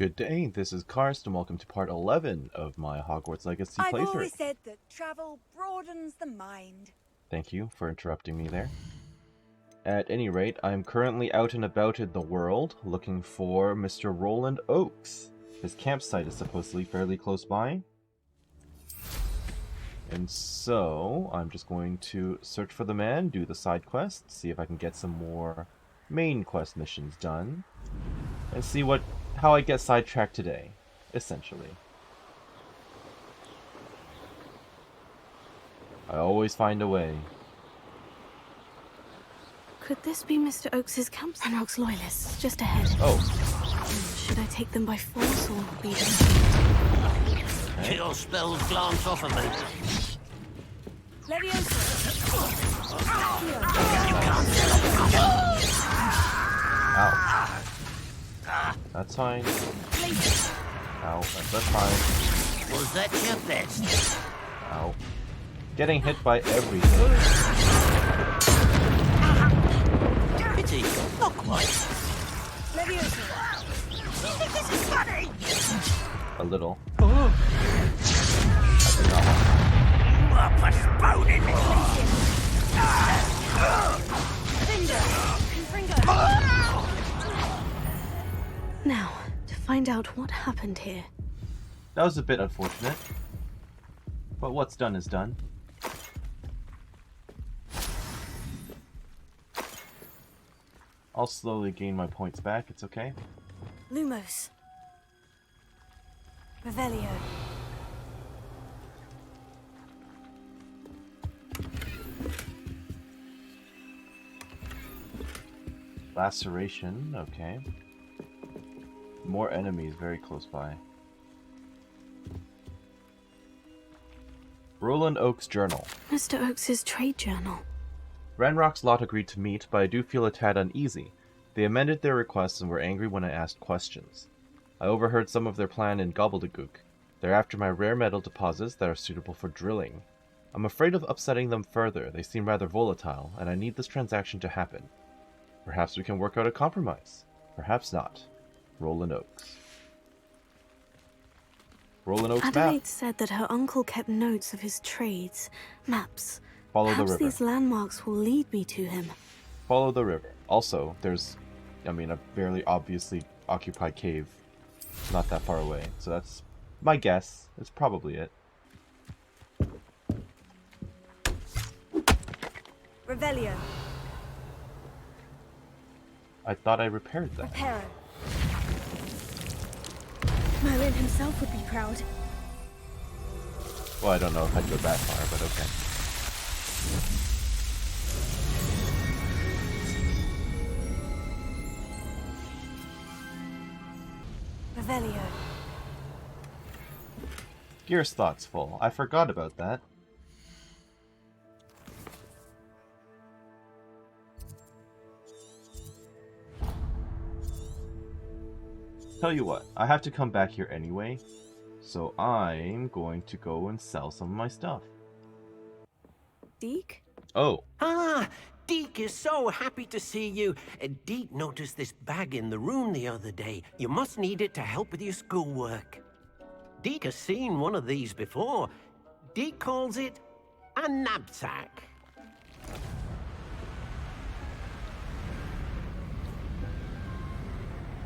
Good day, this is Karst, and welcome to part 11 of my Hogwarts Legacy I've playthrough. always said that travel broadens the mind. Thank you for interrupting me there. At any rate, I'm currently out and about in the world, looking for Mr. Roland Oakes. His campsite is supposedly fairly close by. And so, I'm just going to search for the man, do the side quests, see if I can get some more main quest missions done, and see how I get sidetracked today, essentially. I always find a way. Could this be Mr. Oakes's camp? And Oakes loyalists, just ahead. Oh. Should I take them by force or lead them? Okay. Your spells glance off of me. Leviosa! Ow. That's fine. Ow, that's fine. Was that your best? Ow. Getting hit by everything. Pity, not quite. Leviosa! You think this is funny? A little. Oh. I did not want You are postponing me. Now, to find out what happened here. That was a bit unfortunate. But what's done is done. I'll slowly gain my points back, it's okay. Lumos. Revelio. Laceration, okay. More enemies very close by. Roland Oakes' journal. Mr. Oakes's trade journal. Ranrock's lot agreed to meet, but I do feel a tad uneasy. They amended their requests and were angry when I asked questions. I overheard some of their plan in Gobbledygook. They're after my rare metal deposits that are suitable for drilling. I'm afraid of upsetting them further. They seem rather volatile, and I need this transaction to happen. Perhaps we can work out a compromise. Perhaps not. Roland Oakes. Roland Oakes Adelaide map. said that her uncle kept notes of his trades, maps. Follow the Perhaps river. these landmarks will lead me to him. Follow the river. Also, there's, a fairly obviously occupied cave not that far away. So that's my guess. It's probably it. Revelio. I thought I repaired that. Reparo. Merlin himself would be proud. Well, I don't know if I'd go that far, but okay. Revelio. Gear's thoughts full. I forgot about that. Tell you what, I have to come back here anyway, so I'm going to go and sell some of my stuff. Deke? Oh, Ah, Deke is so happy to see you. Deke noticed this bag in the room the other day. You must need it to help with your schoolwork. Deke has seen one of these before. Deke calls it a knapsack.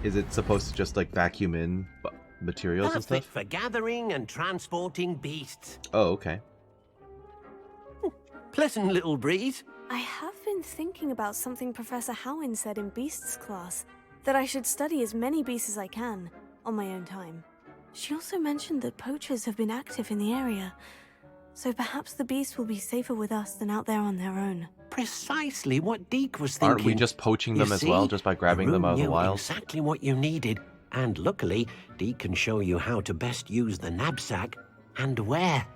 is it supposed to just like vacuum in materials and Perfect stuff? for gathering and transporting beasts. Oh, okay. Pleasant little breeze. I have been thinking about something Professor Howin said in Beasts class, that I should study as many beasts as I can, on my own time. She also mentioned that poachers have been active in the area, so perhaps the beasts will be safer with us than out there on their own. Precisely what Deke was thinking. Aren't we just poaching them You as well, see, just by grabbing them room out of the knew wild? Exactly what you needed, and luckily, Deke can show you how to best use the knapsack and where.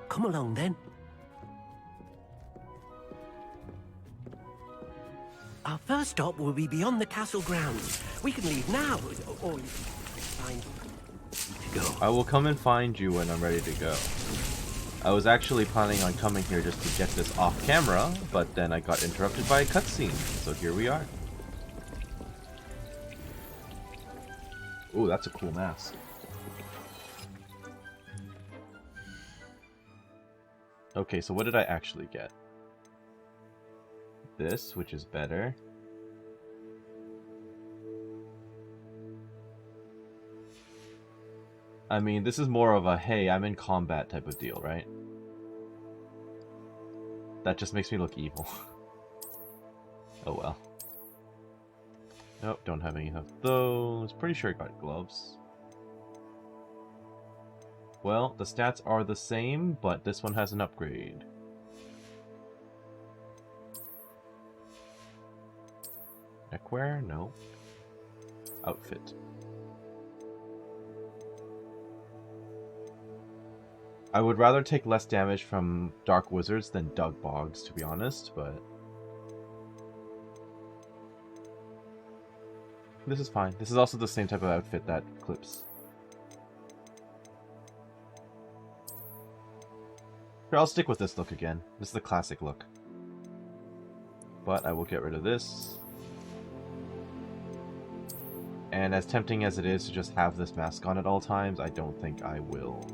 Come along then. Our first stop will be beyond the castle grounds. We can leave now, or you can find to go. I will come and find you when I'm ready to go. I was actually planning on coming here just to get this off camera, but then I got interrupted by a cutscene, so here we are. Ooh, that's a cool mask. Okay, so what did I actually get? This, which is better. I mean, this is more of a, hey, I'm in combat type of deal, right? That just makes me look evil. Oh well. Nope, don't have any of those. Pretty sure I got gloves. Well, the stats are the same, but this one has an upgrade. Neckwear? No. Outfit. I would rather take less damage from Dark Wizards than Dug Bogs, to be honest, but... this is fine. This is also the same type of outfit that clips. Here, I'll stick with this look again. This is the classic look. But I will get rid of this. And as tempting as it is to just have this mask on at all times, I don't think I will.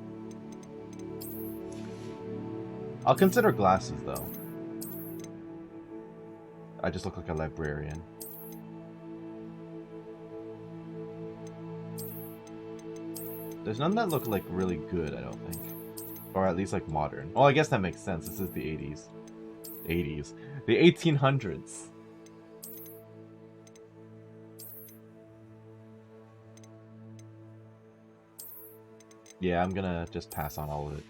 I'll consider glasses, though. I just look like a librarian. There's none that look like really good, I don't think. Or at least like modern. Oh, I guess that makes sense. This is the 80s. 80s. The 1800s. Yeah, I'm gonna just pass on all of it.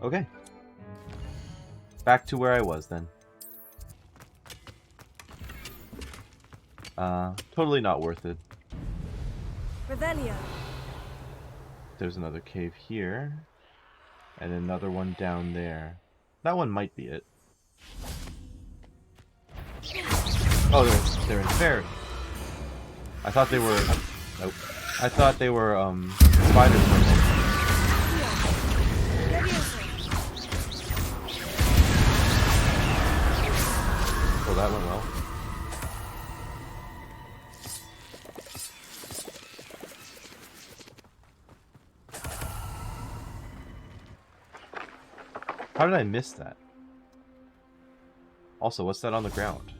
Okay. Back to where I was then. Totally not worth it. Revelio. There's another cave here. And another one down there. That one might be it. Oh, they're in fairy. I thought they were... nope. I thought they were, spiders or something. Oh, that went well. How did I miss that? Also, what's that on the ground?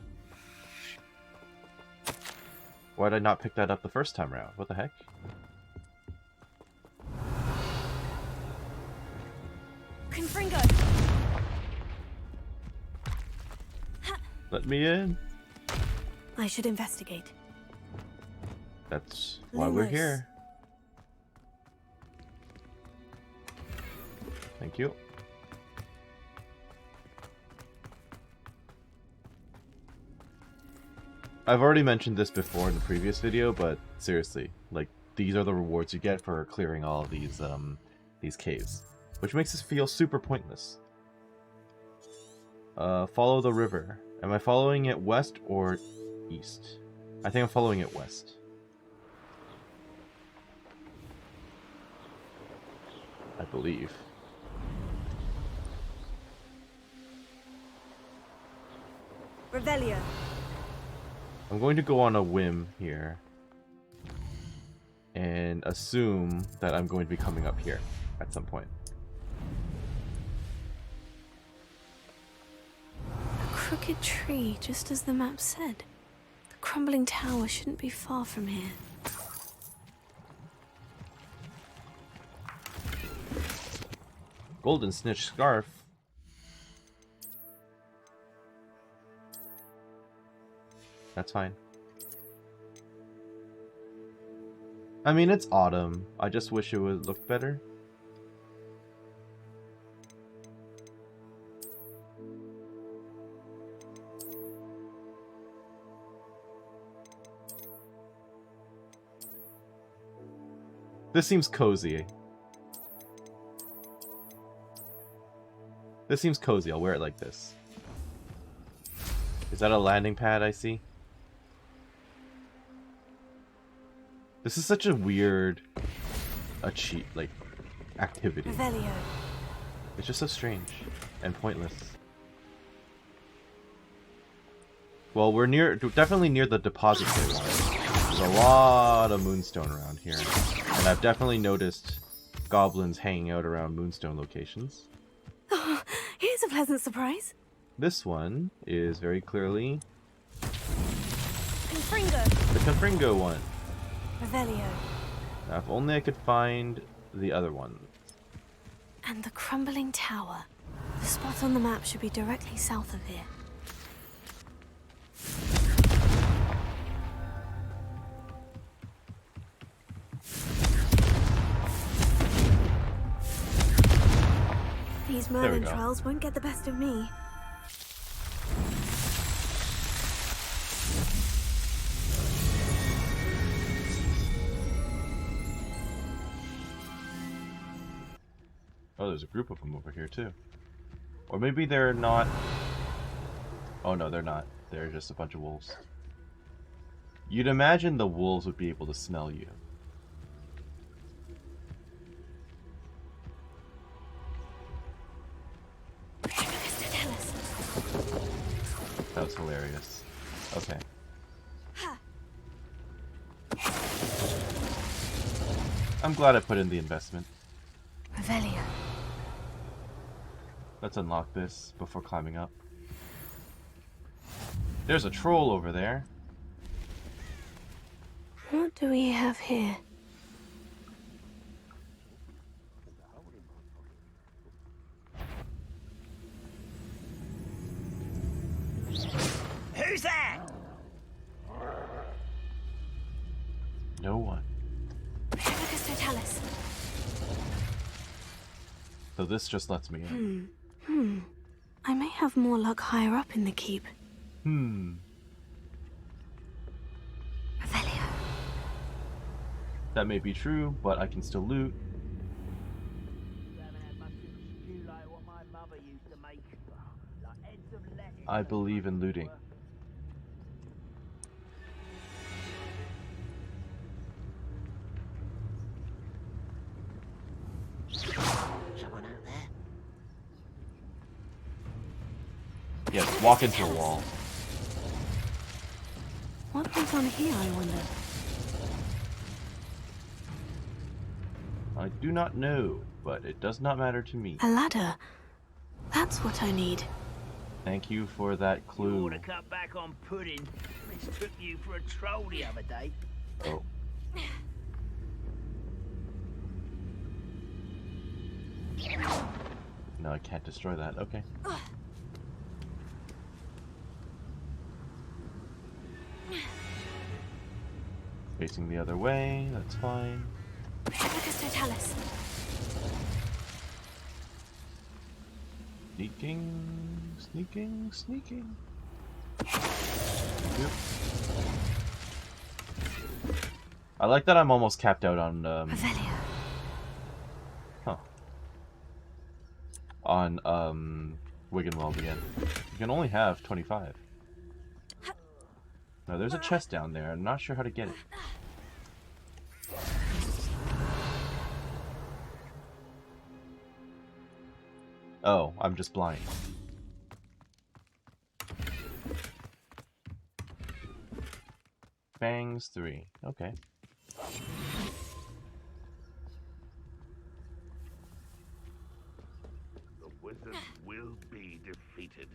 Why did I not pick that up the first time around? What the heck? Confringo. Let me in. I should investigate. That's why we're here. Thank you. I've already mentioned this before in the previous video, but seriously, like, these are the rewards you get for clearing all of these caves, which makes us feel super pointless. Follow the river. Am I following it west or east? I think I'm following it west. I believe. Revelio. I'm going to go on a whim here and assume that I'm going to be coming up here at some point. A crooked tree, just as the map said. The crumbling tower shouldn't be far from here. Golden snitch scarf. That's fine. I mean, it's autumn. I just wish it would look better. This seems cozy. This seems cozy. I'll wear it like this. Is that a landing pad I see? This is such a weird, like, activity. Revelio. It's just so strange and pointless. Well, we're definitely near the depository line. There's a lot of moonstone around here. And I've definitely noticed goblins hanging out around moonstone locations. Oh, here's a pleasant surprise. This one is very clearly Confringo. the Confringo one. Revelio. Now, if only I could find the other one. And the crumbling tower. The spot on the map should be directly south of here. These Merlin go. trials won't get the best of me. Oh, there's a group of them over here too. Or maybe they're not... Oh no, they're not. They're just a bunch of wolves. You'd imagine the wolves would be able to smell you. That was hilarious. Okay. I'm glad I put in the investment. Revelio. Let's unlock this before climbing up. There's a troll over there. What do we have here? Who's that? No one. Hibicus totalis. So this just lets me in. I may have more luck higher up in the keep. Hmm. Revelio. That may be true, but I can still loot. I believe in looting. Someone out there? Yes, walk into a wall. What goes on here, I wonder? I do not know, but it does not matter to me. A ladder. That's what I need. Thank you for that You clue. ought to cut back on pudding. Mistook you for a troll the other day. Oh. No, I can't destroy that. Okay. Facing the other way, that's fine. Hibicus totalis. Sneaking, sneaking, sneaking. Yep. I like that I'm almost capped out on, Revelio. huh. On, Wiggenweld again. You can only have 25. No, there's a chest down there. I'm not sure how to get it. Oh, I'm just blind. Fangs 3. Okay. The wizard will be defeated.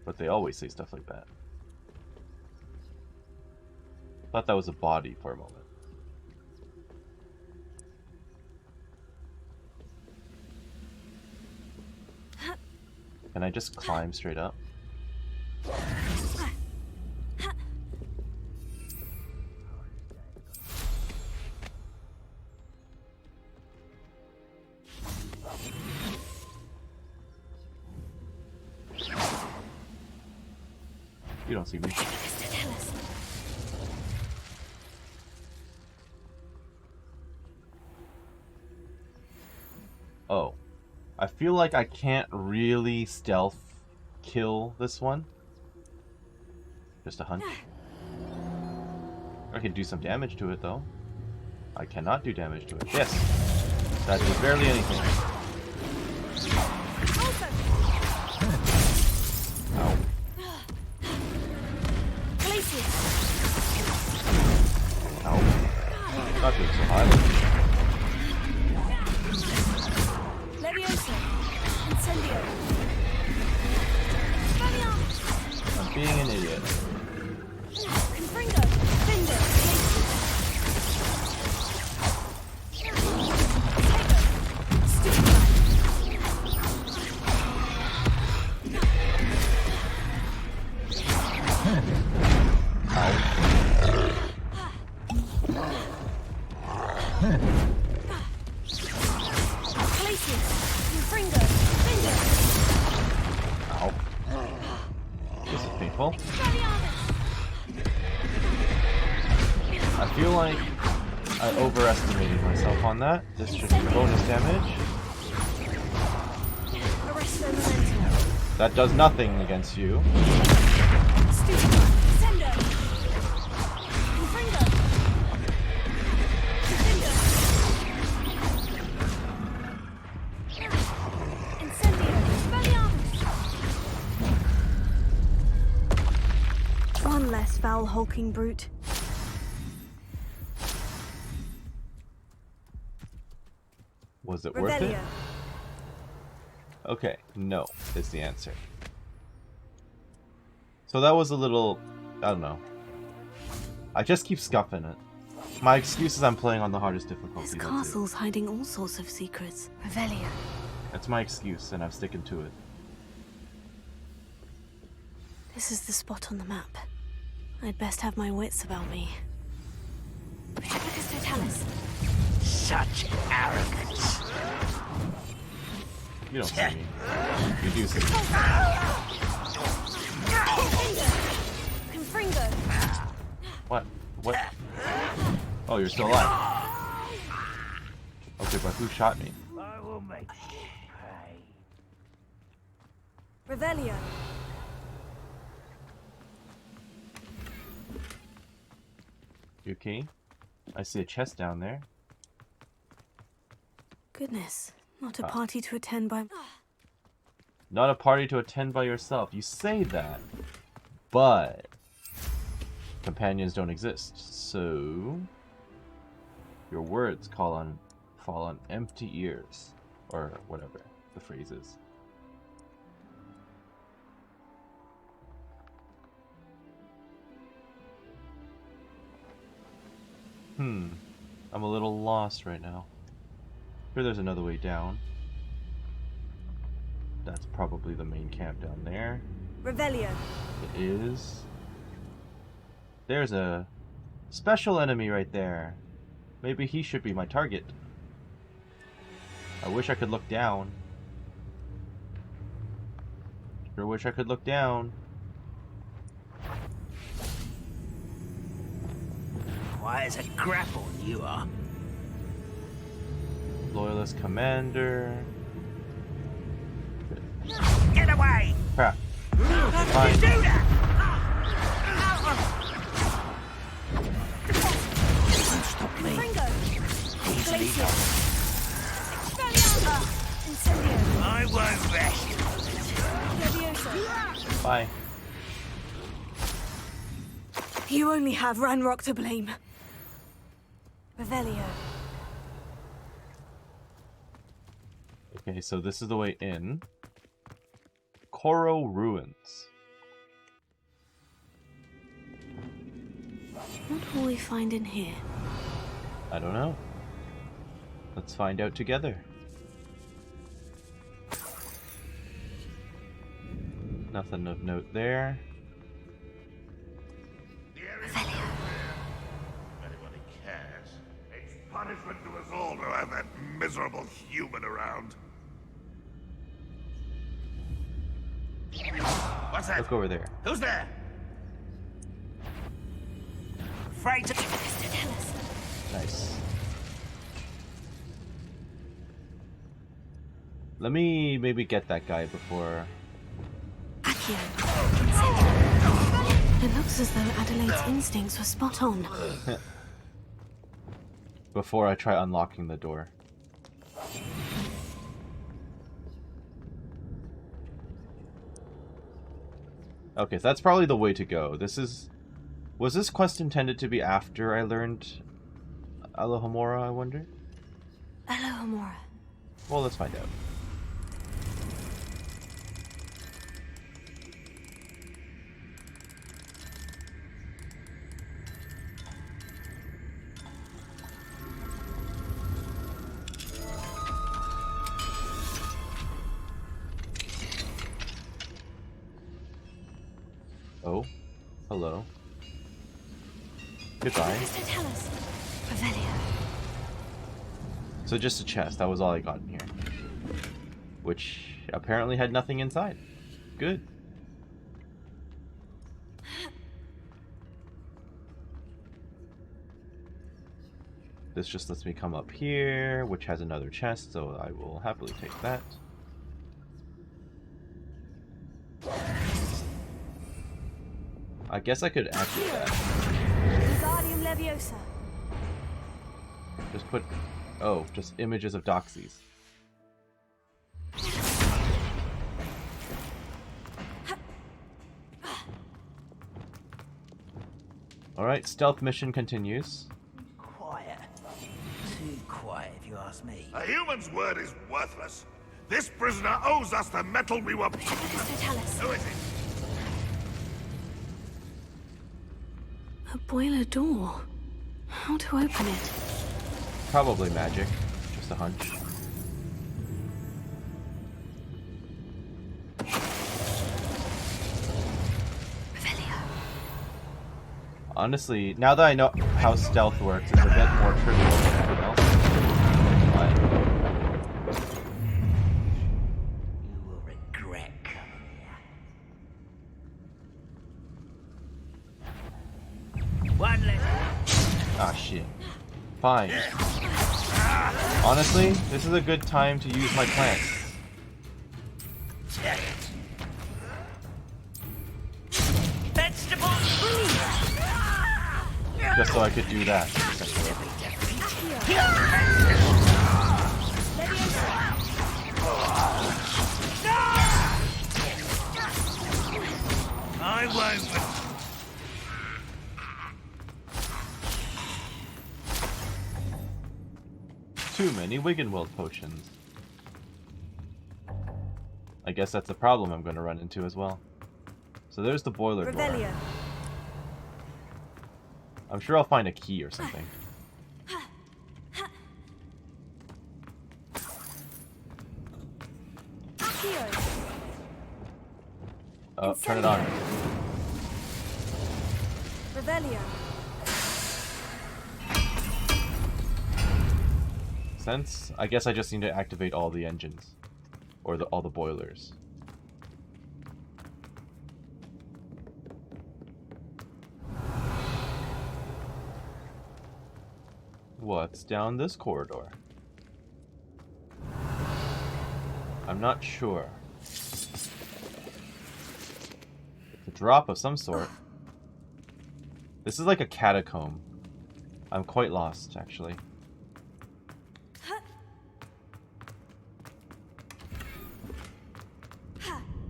But they always say stuff like that. Thought that was a body for a moment. Can I just climb straight up? You don't see me. Hibicus totalis. Oh. I feel like I can't really stealth kill this one. Just a hunch. I can do some damage to it though. I cannot do damage to it. Yes! That is barely anything. Glacius. Ow. Not doing so high. Leviosa. Incendio. Expelliarmus. I'm being an idiot. Confringo. Findo. Ow. This is painful. I feel like I overestimated myself on that. This should be bonus damage. Arresto Memento. That does nothing against you. Stupefy. Sendo. Confringo. Findo. Incendio. Expelliarmus. One less foul hulking brute. Was it worth it? Revelio. Okay, no is the answer. So that was a little... I don't know. I just keep scuffing it. My excuse is I'm playing on the hardest difficulty. This that's it. castle's hiding all sorts of secrets. Revelio. That's my excuse, and I'm sticking to it. This is the spot on the map. I'd best have my wits about me. Epicus Totalis. Such arrogance. You don't see me. You do see me. Confringo. What? What? Oh, you're still alive. Okay, but who shot me? I will make you pay. Revelio. You okay? I see a chest down there. Goodness, not a party to attend by... Not a party to attend by yourself. You say that, but companions don't exist. So your words fall on empty ears, or whatever the phrase is. I'm a little lost right now. Sure, there's another way down. That's probably the main camp down there. Revelio. It is. There's a special enemy right there. Maybe he should be my target. I wish I could look down. Sure wish I could look down. Why, as a grapple you are. Loyalist commander. Get away! Crap. How Fine. did you do that? Stop me. Confringo. Please leave Glacius. us. Expelliarmus. Incendio. I won't rest. Leviosa. Bye. You only have Ranrock to blame. Revelio. Okay, so this is the way in. Coro Ruins. What will we find in here? I don't know. Let's find out together. Nothing of note there. If anybody cares, it's punishment to us all to have that miserable human around. What's that? Look over there. Who's there? Afraid to... Nice. Let me maybe get that guy before... Accio. It looks as though Adelaide's instincts were spot on. before I try unlocking the door. Okay, so that's probably the way to go. This is Was this quest intended to be after I learned Alohomora, I wonder? Alohomora. Well, let's find out. Oh, hello. Goodbye. Mr. Tell us. Revelio. So just a chest, that was all I got in here. Which apparently had nothing inside. Good. This just lets me come up here, which has another chest, so I will happily take that. I guess I could activate that. Wingardium Leviosa. Just put... Oh, just images of doxies. Alright, stealth mission continues. Quiet. Too quiet, if you ask me. A human's word is worthless. This prisoner owes us the metal we were... Mr. Tell us. Who is it? A boiler door. How to open it? Probably magic. Just a hunch. Revelio. Honestly, now that I know how stealth works, it's a bit more trivial than everything else. You will regret coming here. One less. Ah, shit. Fine. Honestly, this is a good time to use my plants. Just so I could do that. I won't. Too many Wiggenweld potions. I guess that's a problem I'm going to run into as well. So there's the boiler door. Revelio. I'm sure I'll find a key or something. Oh, turn it on. Revelio. Sense? I guess I just need to activate all the engines. Or all the boilers. What's down this corridor? I'm not sure. It's a drop of some sort. This is like a catacomb. I'm quite lost, actually.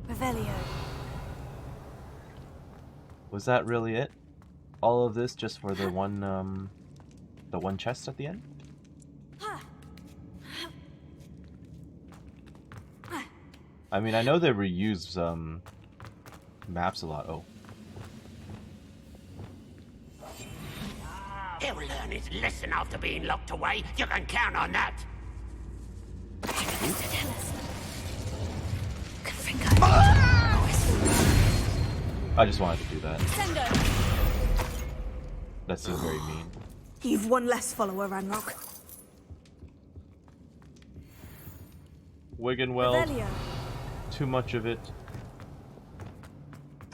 Revelio. Was that really it? All of this just for the one chest at the end? I mean, I know they reuse maps a lot. Oh. He'll learn his lesson after being locked away. You can count on that. Tell us. I just wanted to do that. Sendo. That seems very mean. You've one less follower, Ranrock. Wiggenweld. Revelio. Too much of it.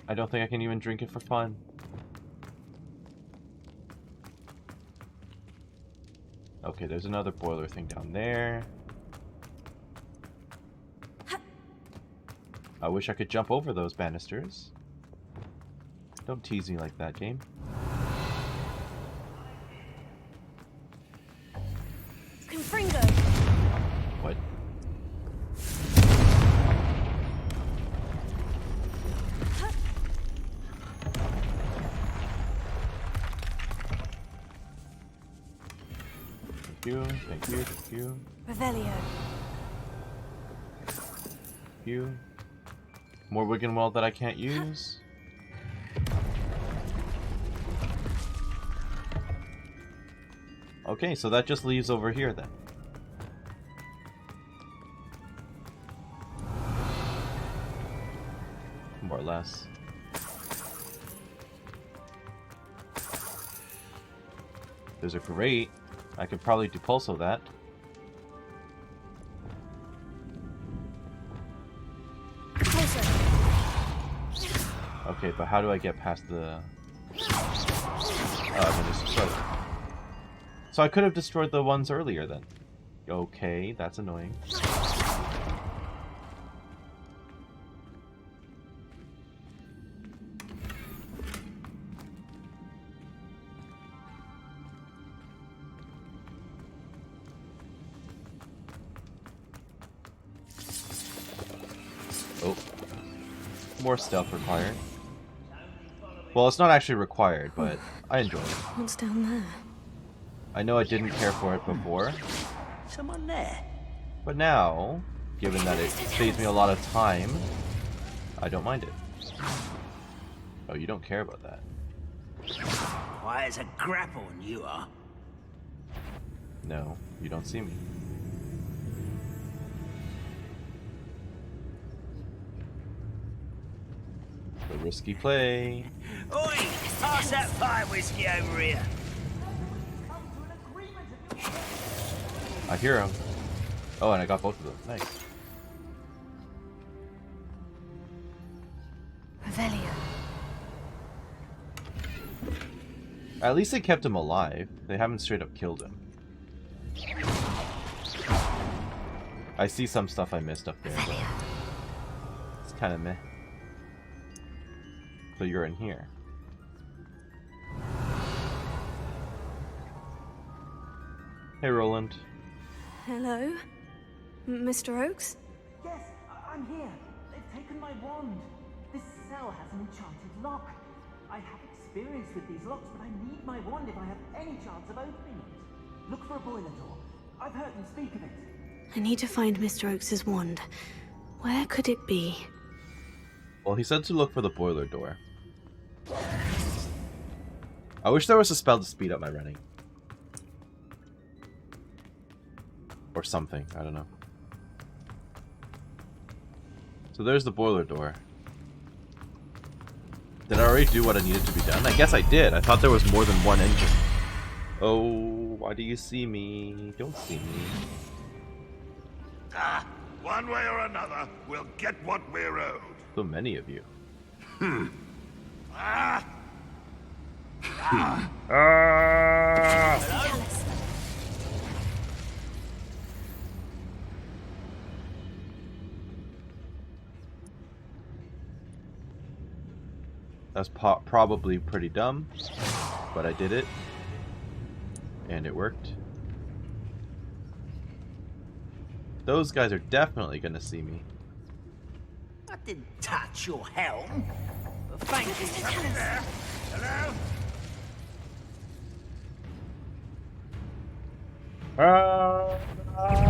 I don't think I can even drink it for fun. Okay, there's another boiler thing down there. I wish I could jump over those banisters. Don't tease me like that, game. Confringo. What? you, thank you, thank you. Revelio. Thank you. More Wiggenweld that I can't use. Okay, so that just leaves over here then. More or less. There's a grate. I could probably depulso that. Okay, but how do I get past the... Oh, I can just destroy them. So I could have destroyed the ones earlier then. Okay, that's annoying. Oh. More stealth required. Well, it's not actually required, but I enjoy it. What's down there? I know I didn't care for it before, Someone there? but now, given that it saves me a lot of time, I don't mind it. Oh, you don't care about that. Why, it's a grapple and you are. No, you don't see me. The risky play. Oi! Pass that pie whiskey over here. I hear him. Oh, and I got both of them. Nice. Revelio. At least they kept him alive. They haven't straight up killed him. I see some stuff I missed up there, but it's kind of meh. So you're in here. Hey, Roland. Hello? Mr. Oakes? Yes, I'm here. They've taken my wand. This cell has an enchanted lock. I have experience with these locks, but I need my wand if I have any chance of opening it. Look for a boiler door. I've heard them speak of it. I need to find Mr. Oakes' wand. Where could it be? Well, he said to look for the boiler door. I wish there was a spell to speed up my running. Or something, I don't know. So there's the boiler door. Did I already do what I needed to be done? I guess I did. I thought there was more than one engine. Oh, why do you see me? Don't see me. Ah, one way or another, we'll get what we're owed. So many of you. Ah! That's probably pretty dumb, but I did it. And it worked. Those guys are definitely gonna see me. I didn't touch your helm. But thank you. There. Hello?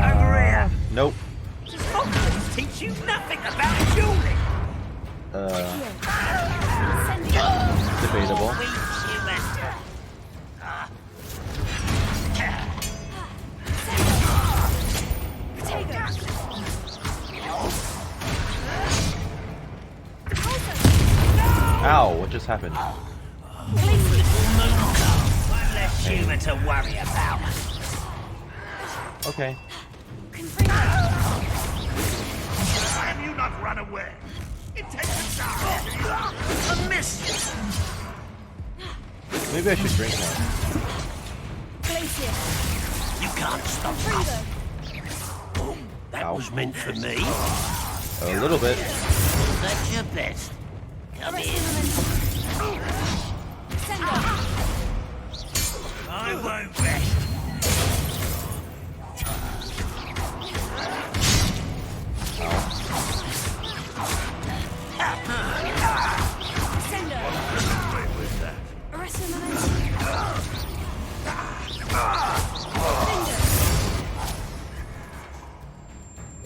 Over here. Nope. Does Hogwarts teach you nothing about dueling? Debatable. We human. Ow, what just happened? One less human to worry about. Okay. Have you not run away? It takes a time. I missed Maybe I should drink now. you. You can't stop us. Oh, that Ow. was meant for me. A little bit. That's your best. Come in. I won't rest.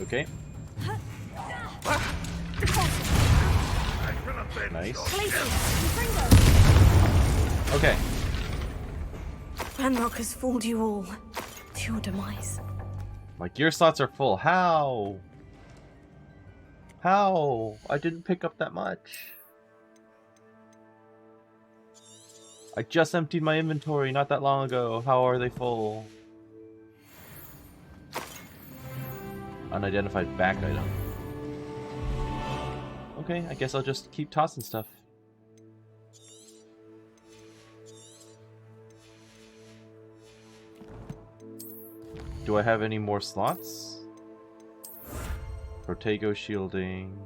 Okay. Nice. Okay. Ranrock has fooled you all to your demise. My gear slots are full. How? How? I didn't pick up that much. I just emptied my inventory not that long ago. How are they full? Unidentified back item. Okay, I guess I'll just keep tossing stuff. Do I have any more slots? Protego shielding.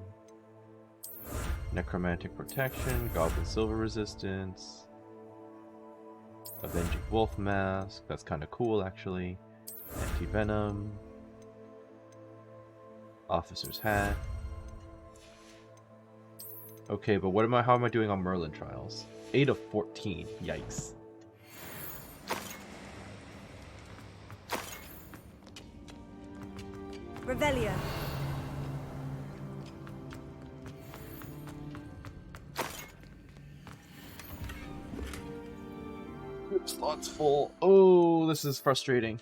Necromantic protection. Goblin silver resistance. Avenging wolf mask. That's kind of cool actually. Anti-venom. Officer's hat. Okay, but how am I doing on Merlin trials? 8 of 14. Yikes. Revelio. Slot's full. Oh, this is frustrating.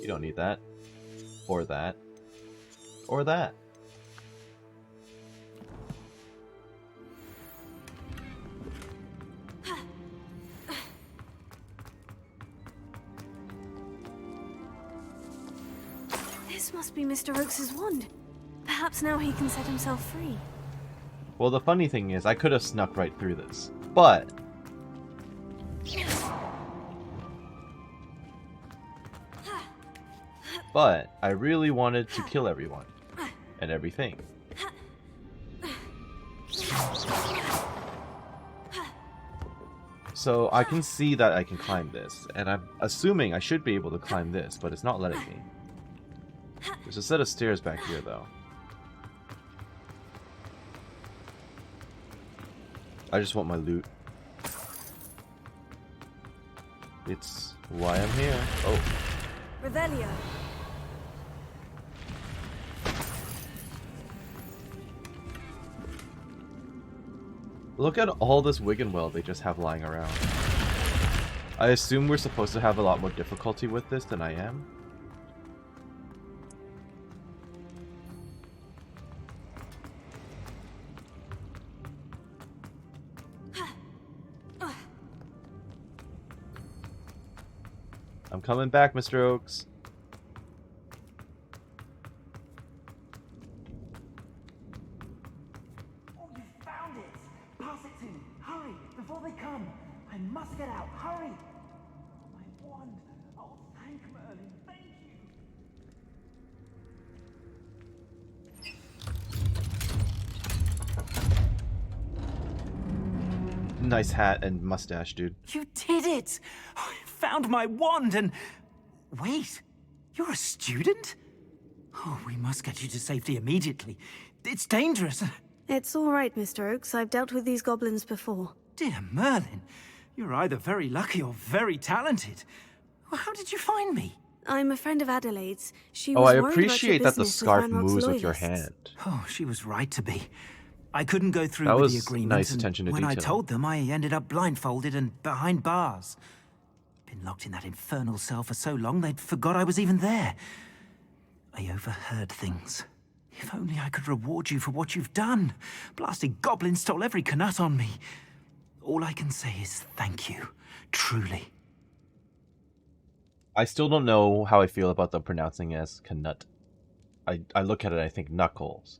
You don't need that. Or that. Or that. This must be Mr. Oakes's wand. Perhaps now he can set himself free. Well, the funny thing is, I could have snuck right through this. But I really wanted to kill everyone. And everything. So I can see that I can climb this. And I'm assuming I should be able to climb this, but it's not letting me. There's a set of stairs back here, though. I just want my loot. It's why I'm here. Oh. Revelio. Look at all this Wiggenweld they just have lying around. I assume we're supposed to have a lot more difficulty with this than I am. I'm coming back, Mr. Oakes. Oh, you found it! Pass it to me. Hurry, before they come. I must get out. Hurry! Oh, my wand. Oh, thank Merlin. Thank you. Nice hat and mustache, dude. You did it! I found my wand and... Wait, you're a student? Oh, we must get you to safety immediately. It's dangerous. It's all right, Mr. Oakes. I've dealt with these goblins before. Dear Merlin, you're either very lucky or very talented. Well, how did you find me? I'm a friend of Adelaide's. She Oh, was I worried about your appreciate that the business scarf Ranrock's moves with your loyalists. hand. Oh, she was right to be. I couldn't go through That with the was agreement, nice and attention to when I detail. told them, I ended up blindfolded and behind bars. Been locked in that infernal cell for so long, they'd forgot I was even there. I overheard things. If only I could reward you for what you've done. Blasted goblins stole every Knut on me. All I can say is thank you. Truly. I still don't know how I feel about them pronouncing it as Knut. I look at it, I think Knuckles.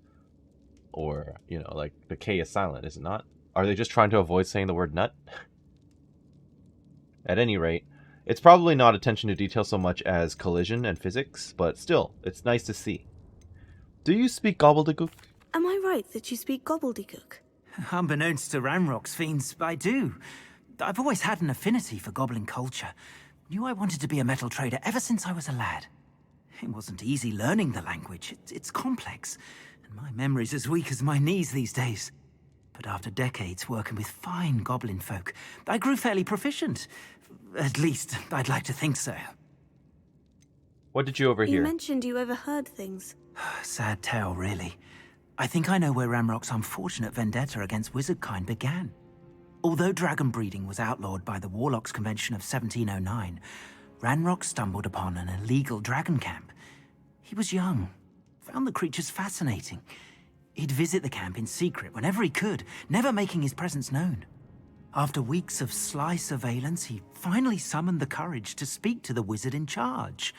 Or, you know, like, the K is silent, is it not? Are they just trying to avoid saying the word nut? At any rate, it's probably not attention to detail so much as collision and physics, but still, it's nice to see. Do you speak gobbledygook? Am I right that you speak gobbledygook? Unbeknownst to Ranrock's fiends, I do. I've always had an affinity for goblin culture. Knew I wanted to be a metal trader ever since I was a lad. It wasn't easy learning the language. It's complex, and my memory's as weak as my knees these days. But after decades working with fine goblin folk, I grew fairly proficient. At least, I'd like to think so. What did you You overhear? mentioned you overheard things. Sad tale, really. I think I know where Ramrock's unfortunate vendetta against wizardkind began. Although dragon breeding was outlawed by the Warlocks Convention of 1709, Ranrock stumbled upon an illegal dragon camp. He was young, found the creatures fascinating. He'd visit the camp in secret whenever he could, never making his presence known. After weeks of sly surveillance, he finally summoned the courage to speak to the wizard in charge.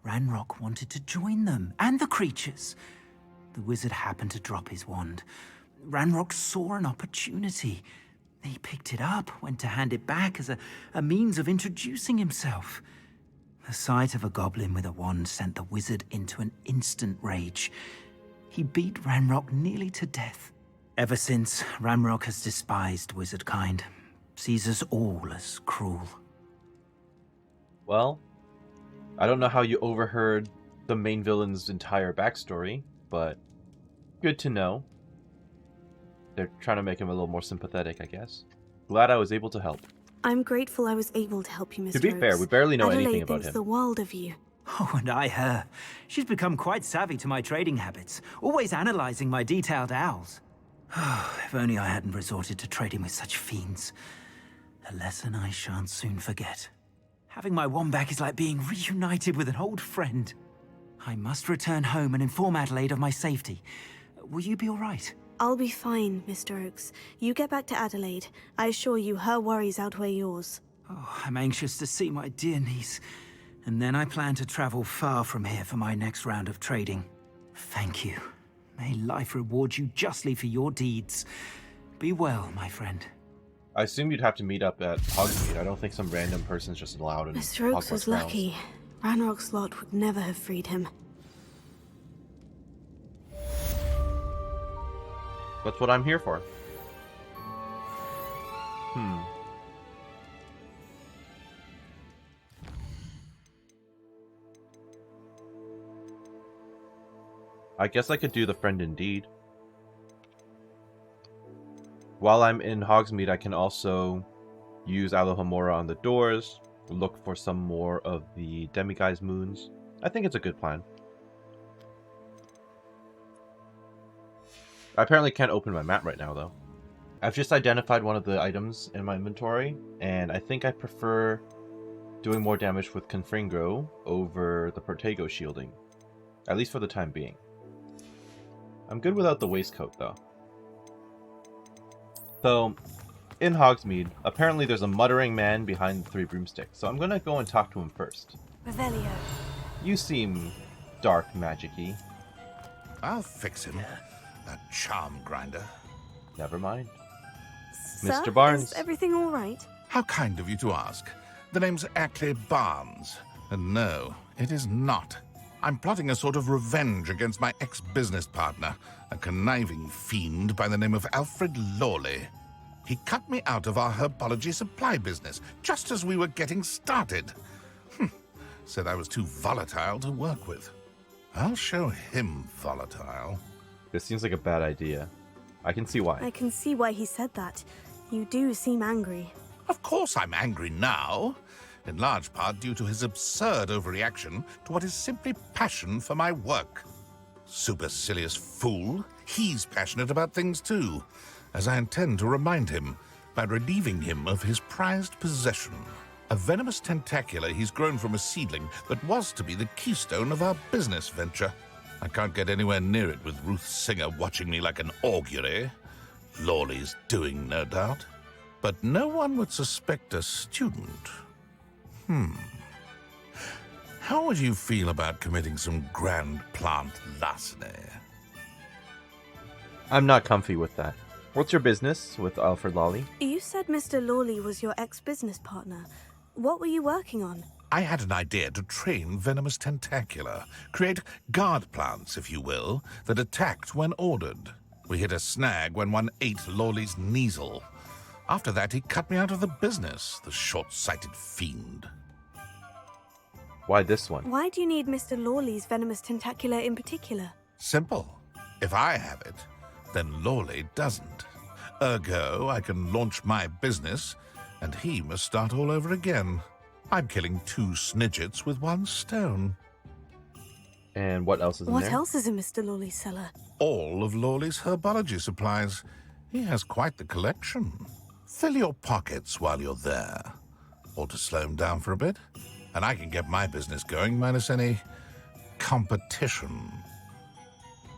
Ranrock wanted to join them, and the creatures. The wizard happened to drop his wand. Ranrock saw an opportunity. He picked it up, went to hand it back as a means of introducing himself. The sight of a goblin with a wand sent the wizard into an instant rage. He beat Ranrock nearly to death. Ever since, Ranrock has despised wizardkind, sees us all as cruel. Well, I don't know how you overheard the main villain's entire backstory, but good to know. They're trying to make him a little more sympathetic, I guess. Glad I was able to help. I'm grateful I was able to help you, Mr. To be fair, Oakes. we barely know Adelaide anything about thinks him. the world of you. Oh, and I her. She's become quite savvy to my trading habits, always analyzing my detailed owls. If only I hadn't resorted to trading with such fiends. A lesson I shan't soon forget. Having my wand back is like being reunited with an old friend. I must return home and inform Adelaide of my safety. Will you be all right? I'll be fine, Mr. Oakes. You get back to Adelaide. I assure you her worries outweigh yours. Oh, I'm anxious to see my dear niece. And then I plan to travel far from here for my next round of trading. Thank you. May life reward you justly for your deeds. Be well, my friend. I assume you'd have to meet up at Hogsmeade. I don't think some random person's just allowed in Mr. Oakes Hogwarts was grounds. lucky. Ranrock's lot would never have freed him. That's what I'm here for. I guess I could do the friend indeed. While I'm in Hogsmeade, I can also use Alohomora on the doors, look for some more of the Demiguise moons. I think it's a good plan. I apparently can't open my map right now, though. I've just identified one of the items in my inventory, and I think I prefer doing more damage with Confringo over the Protego shielding. At least for the time being. I'm good without the waistcoat, though. So, in Hogsmeade, apparently there's a muttering man behind the three broomsticks, so I'm gonna go and talk to him first. Revelio. You seem dark magic-y. I'll fix him. That charm grinder. Never mind. Sir, Mr. Barnes. Is everything all right? How kind of you to ask. The name's Ackley Barnes. And no, it is not. I'm plotting a sort of revenge against my ex-business partner, a conniving fiend by the name of Alfred Lawley. He cut me out of our herbology supply business, just as we were getting started. Said I was too volatile to work with. I'll show him volatile. This seems like a bad idea. I can see why. I can see why he said that. You do seem angry. Of course I'm angry now, in large part due to his absurd overreaction to what is simply passion for my work. Supercilious fool, he's passionate about things too, as I intend to remind him by relieving him of his prized possession. A venomous tentacula he's grown from a seedling that was to be the keystone of our business venture. I can't get anywhere near it with Ruth Singer watching me like an augury. Lawley's doing, no doubt. But no one would suspect a student. How would you feel about committing some grand plant larceny? I'm not comfy with that. What's your business with Alfred Lawley? You said Mr. Lawley was your ex-business partner. What were you working on? I had an idea to train venomous tentacula, create guard plants, if you will, that attacked when ordered. We hit a snag when one ate Lawley's Kneasel. After that, he cut me out of the business, the short-sighted fiend. Why this one? Why do you need Mr. Lawley's venomous tentacula in particular? Simple. If I have it, then Lawley doesn't. Ergo, I can launch my business and he must start all over again. I'm killing 2 snidgets with 1 stone. And what else is in What there? else is in Mr. Lawley's cellar? All of Lawley's herbology supplies. He has quite the collection. Fill your pockets while you're there. Or to slow him down for a bit, and I can get my business going minus any competition.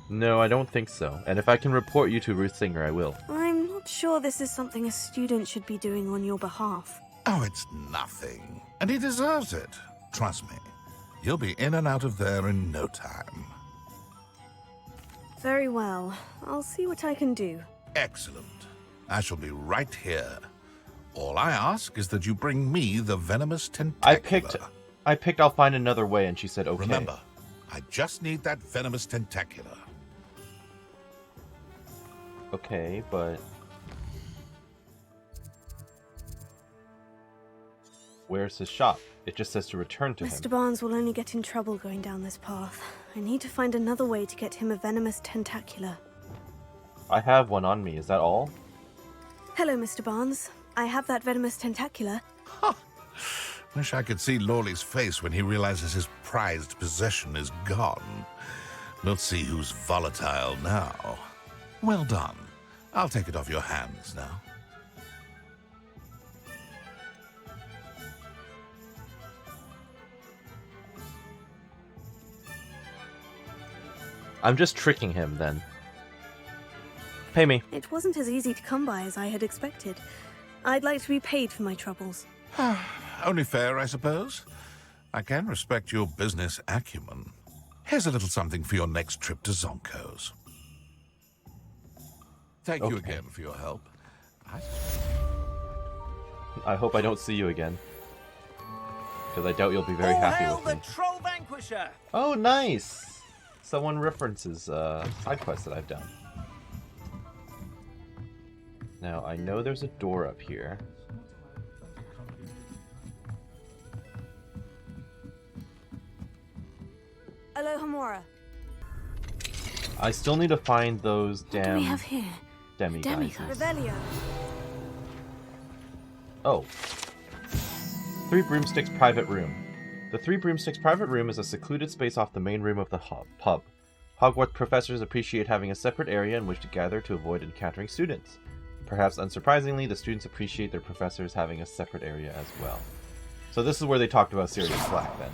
No, I don't think so. And if I can report you to Ruth Singer, I will. I'm not sure this is something a student should be doing on your behalf. Oh, it's nothing. And he deserves it. Trust me. You'll be in and out of there in no time. Very well. I'll see what I can do. Excellent. I shall be right here. All I ask is that you bring me the venomous tentacular. I picked I'll find another way, and she said okay. Remember, I just need that venomous tentacular. Okay, but... where's his shop? It just says to return to him. Mr. Barnes will only get in trouble going down this path. I need to find another way to get him a venomous tentacular. I have one on me, is that all? Hello, Mr. Barnes. I have that venomous tentacular. Wish I could see Lawley's face when he realizes his prized possession is gone. We'll see who's volatile now. Well done. I'll take it off your hands now. I'm just tricking him, then. Pay me. It wasn't as easy to come by as I had expected. I'd like to be paid for my troubles. Only fair, I suppose. I can respect your business acumen. Here's a little something for your next trip to Zonko's. Thank you again for your help. I hope I don't see you again. Because I doubt you'll be very happy hail with the me. Troll Vanquisher! Oh, nice! Someone references side quests that I've done. Now, I know there's a door up here. Aloha Mora. I still need to find those What do damn we have here? demi-guises. Revelio. Oh. 3 Broomsticks Private Room. The 3 Broomsticks Private Room is a secluded space off the main room of the pub. Hogwarts professors appreciate having a separate area in which to gather to avoid encountering students. Perhaps unsurprisingly, the students appreciate their professors having a separate area as well. So this is where they talked about Sirius Black then.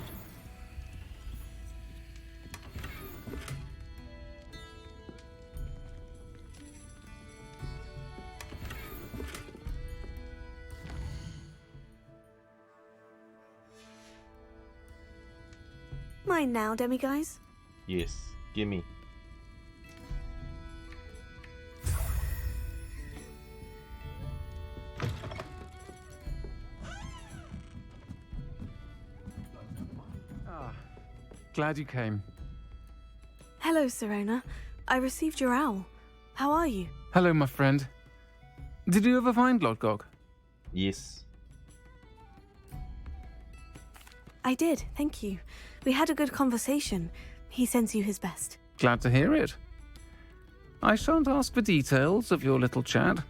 Mine now, demi-guys. Yes, gimme. Glad you came. Hello, Serona. I received your owl. How are you? Hello, my friend. Did you ever find Lodgog? Yes. I did, thank you. We had a good conversation. He sends you his best. Glad to hear it. I shan't ask for details of your little chat,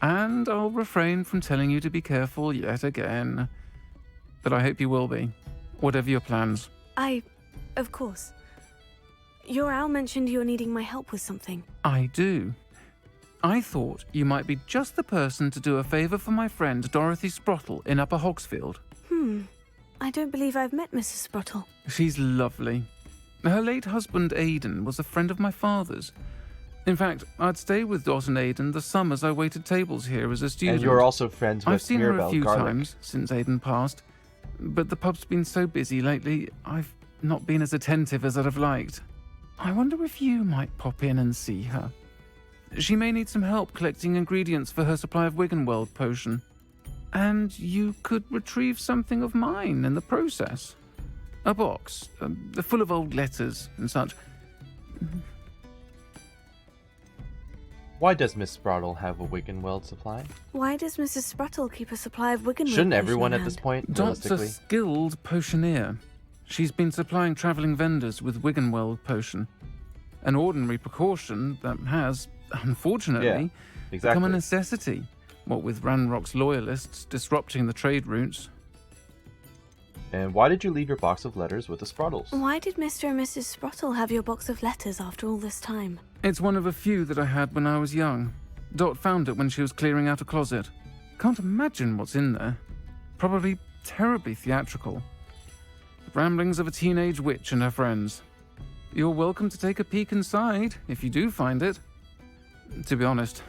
and I'll refrain from telling you to be careful yet again. But I hope you will be, whatever your plans. Of course. Your owl mentioned you were needing my help with something. I do. I thought you might be just the person to do a favour for my friend Dorothy Sprottle in Upper Hogsfield. I don't believe I've met Mrs. Sprottle. She's lovely. Her late husband Aidan was a friend of my father's. In fact, I'd stay with Dot and Aidan the summers I waited tables here as a student. And you're also friends with I've seen her a Mirabelle few Garlic. times since Aidan passed, but the pub's been so busy lately, I've not been as attentive as I'd have liked. I wonder if you might pop in and see her. She may need some help collecting ingredients for her supply of Wiggenweld potion. And you could retrieve something of mine in the process. A box, full of old letters and such. Why does Miss Sprottle have a Wiggenweld supply? Why does Mrs. Sprottle keep a supply of Wiggenweld Shouldn't potion everyone on at this hand? point, Dot's a realistically? skilled potioneer. She's been supplying travelling vendors with Wiggenweld potion. An ordinary precaution that has, unfortunately, become a Exactly. necessity. What with Ranrock's loyalists disrupting the trade routes. And why did you leave your box of letters with the Sprottles? Why did Mr. and Mrs. Sprottle have your box of letters after all this time? It's one of a few that I had when I was young. Dot found it when she was clearing out a closet. Can't imagine what's in there. Probably terribly theatrical. The ramblings of a teenage witch and her friends. You're welcome to take a peek inside, if you do find it. To be honest,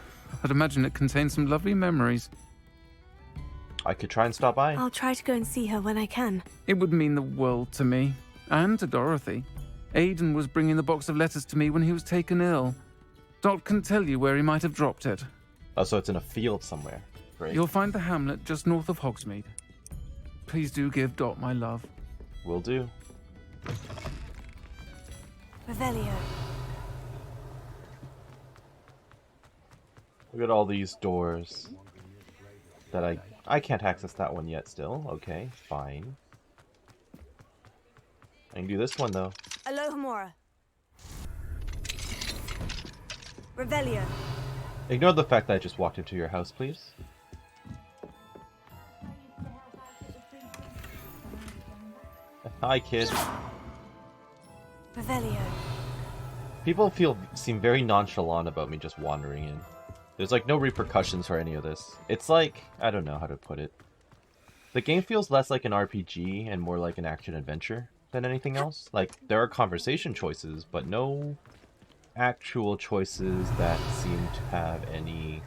I'd imagine it contains some lovely memories. I could try and stop by. I'll try to go and see her when I can. It would mean the world to me. And to Dorothy. Aidan was bringing the box of letters to me when he was taken ill. Dot can tell you where he might have dropped it. Oh, so it's in a field somewhere. Great. You'll find the hamlet just north of Hogsmeade. Please do give Dot my love. Will do. Revelio. Look at all these doors that I can't access that one yet still. Okay, fine. I can do this one though. Alohomora. Revelio. Ignore the fact that I just walked into your house, please. Hi, kid. Revelio. People seem very nonchalant about me just wandering in. There's like no repercussions for any of this. It's like, I don't know how to put it. The game feels less like an RPG and more like an action-adventure than anything else. Like, there are conversation choices, but no actual choices that seem to have any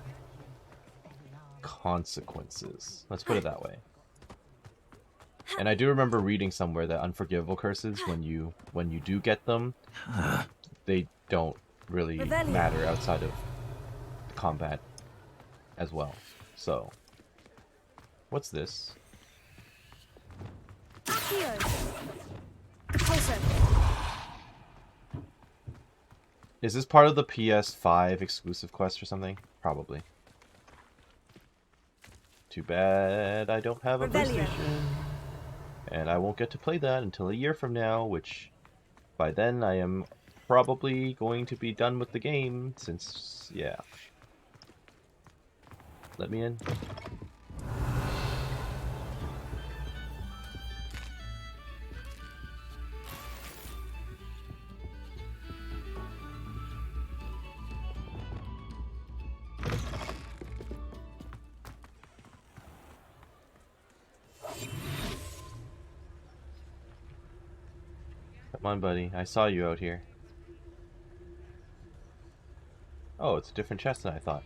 consequences. Let's put it that way. And I do remember reading somewhere that unforgivable curses, when you do get them, they don't really matter outside of combat as well. So, what's this? Is this part of the PS5 exclusive quest or something? Probably. Too bad I don't have a PlayStation. And I won't get to play that until a year from now, which by then I am probably going to be done with the game, since, yeah. Let me in. Come on, buddy. I saw you out here. Oh, it's a different chest than I thought.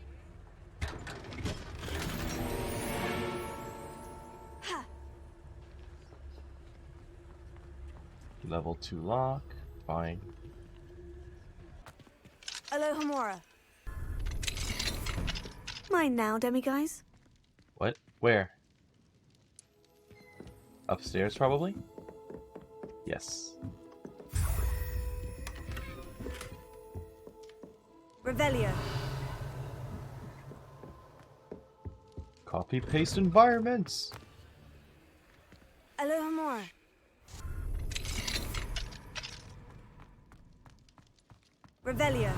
Level 2 lock. Fine. Alohomora. Mine now, demiguise. What? Where? Upstairs, probably? Yes. Revelio. Copy-paste environments! Alohomora. Revelio.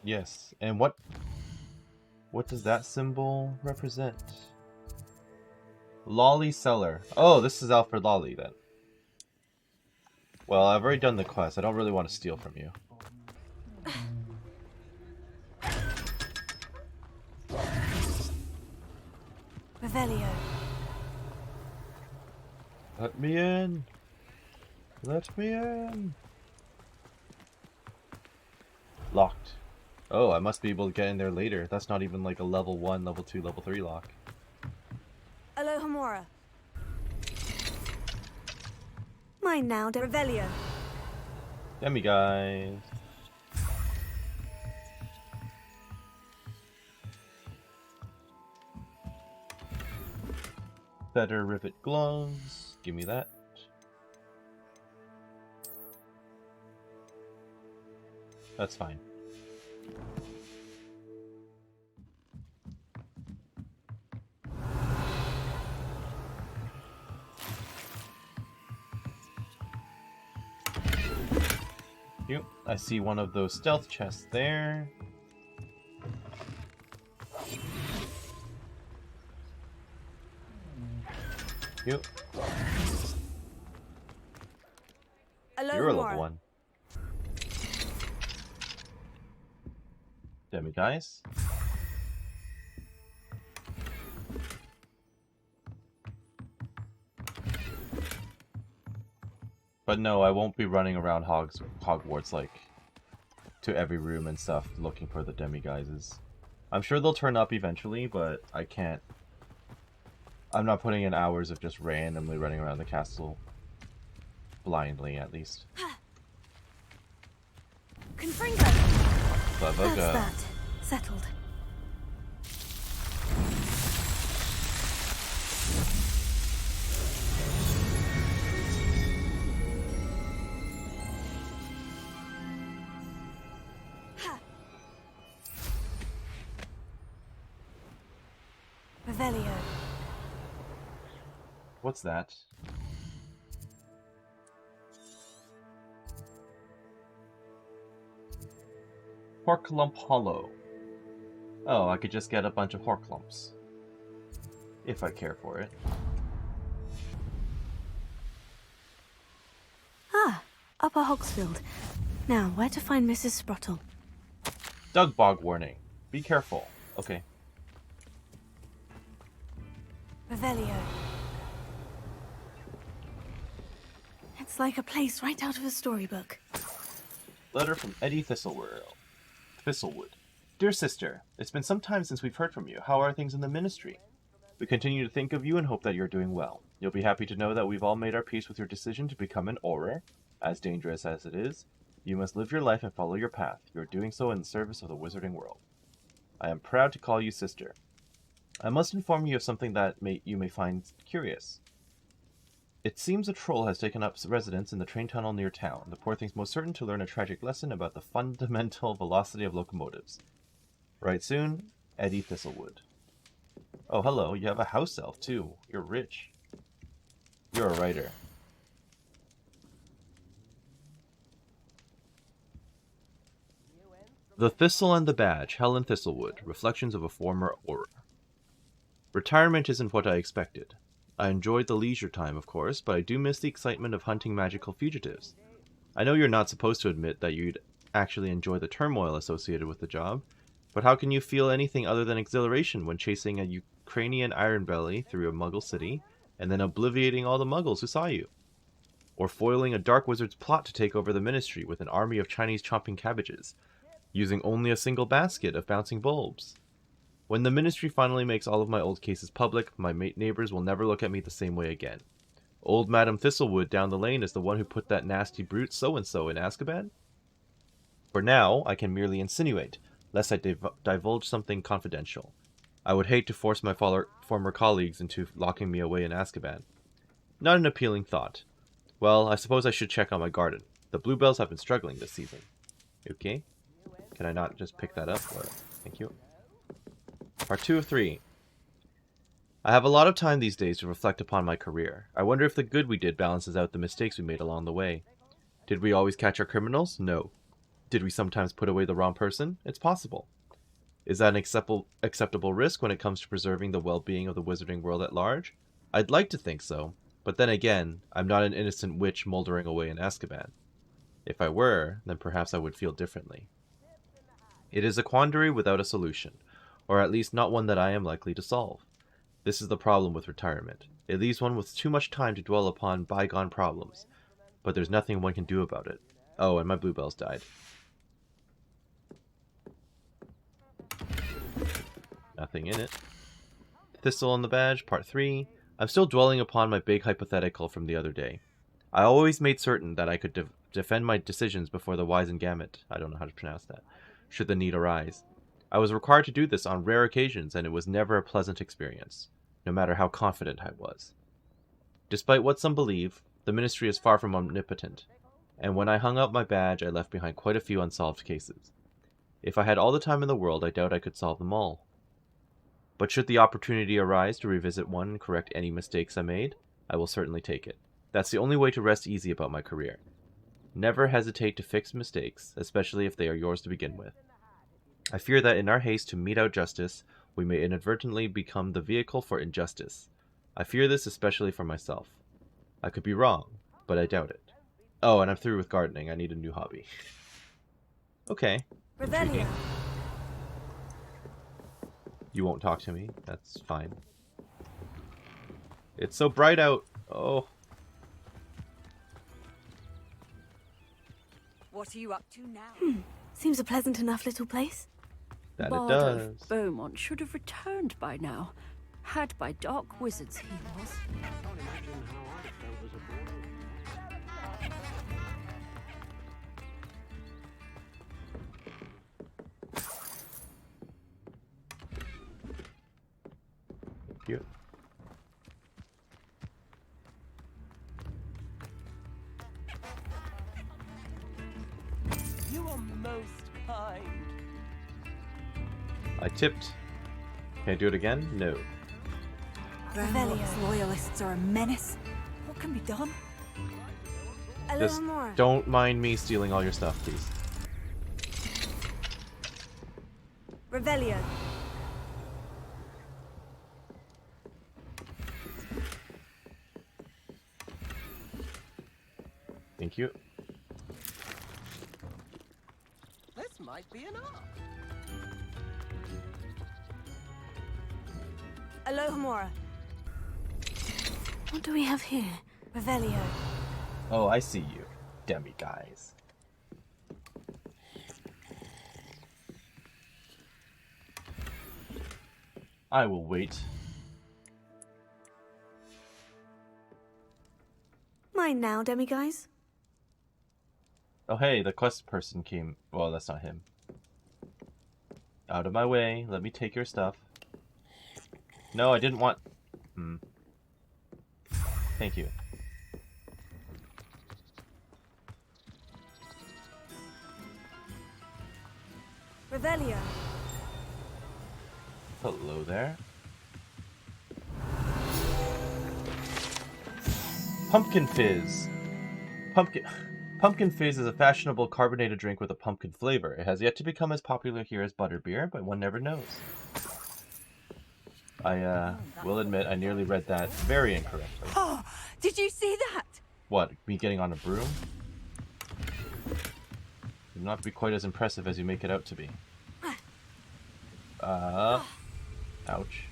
Yes, and what does that symbol represent? Lolly Cellar. Oh, this is Alfred Lolly then. Well, I've already done the quest. I don't really want to steal from you. Revelio. Let me in. Let me in. Locked. Oh, I must be able to get in there later. That's not even like a level 1, level 2, level 3 lock. Alohomora. Mine now, Revelio. Demiguise. Better rivet gloves. Give me that. That's fine. Yep, I see one of those stealth chests there. you. Hello, You're a Nora. level 1. Demi dice. But no, I won't be running around Hogwarts like to every room and stuff looking for the demiguises. I'm sure they'll turn up eventually, but I can't. I'm not putting in hours of just randomly running around the castle blindly, at least. Confringo. Clever That's girl. that. Settled. Revelio. What's that? Horklump Hollow. Oh, I could just get a bunch of Horklumps. If I care for it. Ah, Upper Hogsfield. Now, where to find Mrs. Sprottle? Dugbog warning. Be careful. Okay. Revelio. It's like a place right out of a storybook. Letter from Eddie Thistlewood. Dear sister, it's been some time since we've heard from you. How are things in the ministry? We continue to think of you and hope that you're doing well. You'll be happy to know that we've all made our peace with your decision to become an Auror. As dangerous as it is, you must live your life and follow your path. You're doing so in the service of the wizarding world. I am proud to call you sister. I must inform you of something that you may find curious. It seems a troll has taken up residence in the train tunnel near town. The poor thing's most certain to learn a tragic lesson about the fundamental velocity of locomotives. Write soon, Eddie Thistlewood. Oh, hello, you have a house elf, too. You're rich. You're a writer. The Thistle and the Badge, Helen Thistlewood, Reflections of a Former Auror. Retirement isn't what I expected. I enjoyed the leisure time, of course, but I do miss the excitement of hunting magical fugitives. I know you're not supposed to admit that you'd actually enjoy the turmoil associated with the job, but how can you feel anything other than exhilaration when chasing a Ukrainian ironbelly through a Muggle city, and then obliviating all the Muggles who saw you? Or foiling a dark wizard's plot to take over the ministry with an army of Chinese chopping cabbages, using only a single basket of bouncing bulbs? When the ministry finally makes all of my old cases public, my neighbors will never look at me the same way again. Old Madam Thistlewood down the lane is the one who put that nasty brute so-and-so in Azkaban? For now, I can merely insinuate, lest I divulge something confidential. I would hate to force my former colleagues into locking me away in Azkaban. Not an appealing thought. Well, I suppose I should check on my garden. The bluebells have been struggling this season. Okay. Can I not just pick that up? Or... Thank you. Part 2 of 3. I have a lot of time these days to reflect upon my career. I wonder if the good we did balances out the mistakes we made along the way. Did we always catch our criminals? No. Did we sometimes put away the wrong person? It's possible. Is that an acceptable risk when it comes to preserving the well-being of the wizarding world at large? I'd like to think so, but then again, I'm not an innocent witch moldering away in Azkaban. If I were, then perhaps I would feel differently. It is a quandary without a solution, or at least not one that I am likely to solve. This is the problem with retirement. It leaves one with too much time to dwell upon bygone problems, but there's nothing one can do about it. Oh, and my bluebells died. Nothing in it. Thistle and the Badge, Part 3. I'm still dwelling upon my big hypothetical from the other day. I always made certain that I could defend my decisions before the Wisengamot, I don't know how to pronounce that, should the need arise. I was required to do this on rare occasions, and it was never a pleasant experience, no matter how confident I was. Despite what some believe, the Ministry is far from omnipotent, and when I hung up my badge, I left behind quite a few unsolved cases. If I had all the time in the world, I doubt I could solve them all. But should the opportunity arise to revisit one and correct any mistakes I made, I will certainly take it. That's the only way to rest easy about my career. Never hesitate to fix mistakes, especially if they are yours to begin with. I fear that in our haste to mete out justice, we may inadvertently become the vehicle for injustice. I fear this especially for myself. I could be wrong, but I doubt it. Oh, and I'm through with gardening. I need a new hobby. Okay. Revelio. You won't talk to me. That's fine. It's so bright out. Oh. What are you up to now? Seems a pleasant enough little place. That Bard it does. of Beaumont should have returned by now. Had by dark wizards he was. Can't imagine how I felt as a boy. Thank you. You are most kind. I tipped. Can I do it again? No. Beaumont's loyalists are a menace. What can be done? A Just little more. don't mind me stealing all your stuff, please. Revelio. Thank you. This might be enough. Alohomora. What do we have here? Revelio. Oh, I see you, demi guys. I will wait. Mine now, demiguise. Oh hey, the quest person came. Well, that's not him. Out of my way. Let me take your stuff. No, I didn't want... Thank you. Revelio. Hello there. Pumpkin Fizz. Pumpkin Fizz is a fashionable carbonated drink with a pumpkin flavor. It has yet to become as popular here as butterbeer, but one never knows. I will admit I nearly read that very incorrectly. Oh, did you see that? What, me getting on a broom? Would not be quite as impressive as you make it out to be. Ouch.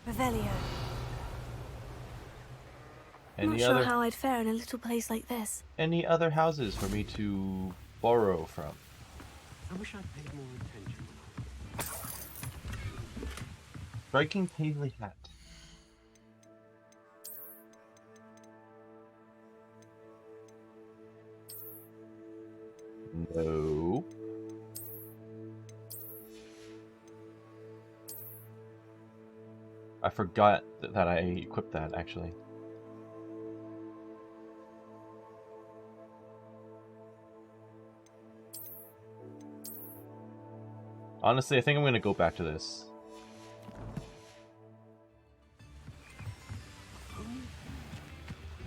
Revelio. Not sure how I'd fare in a little place like this. Any other houses for me to borrow from? I wish I'd paid more attention. Striking Paisley hat. No. I forgot that I equipped that, actually. Honestly, I think I'm going to go back to this.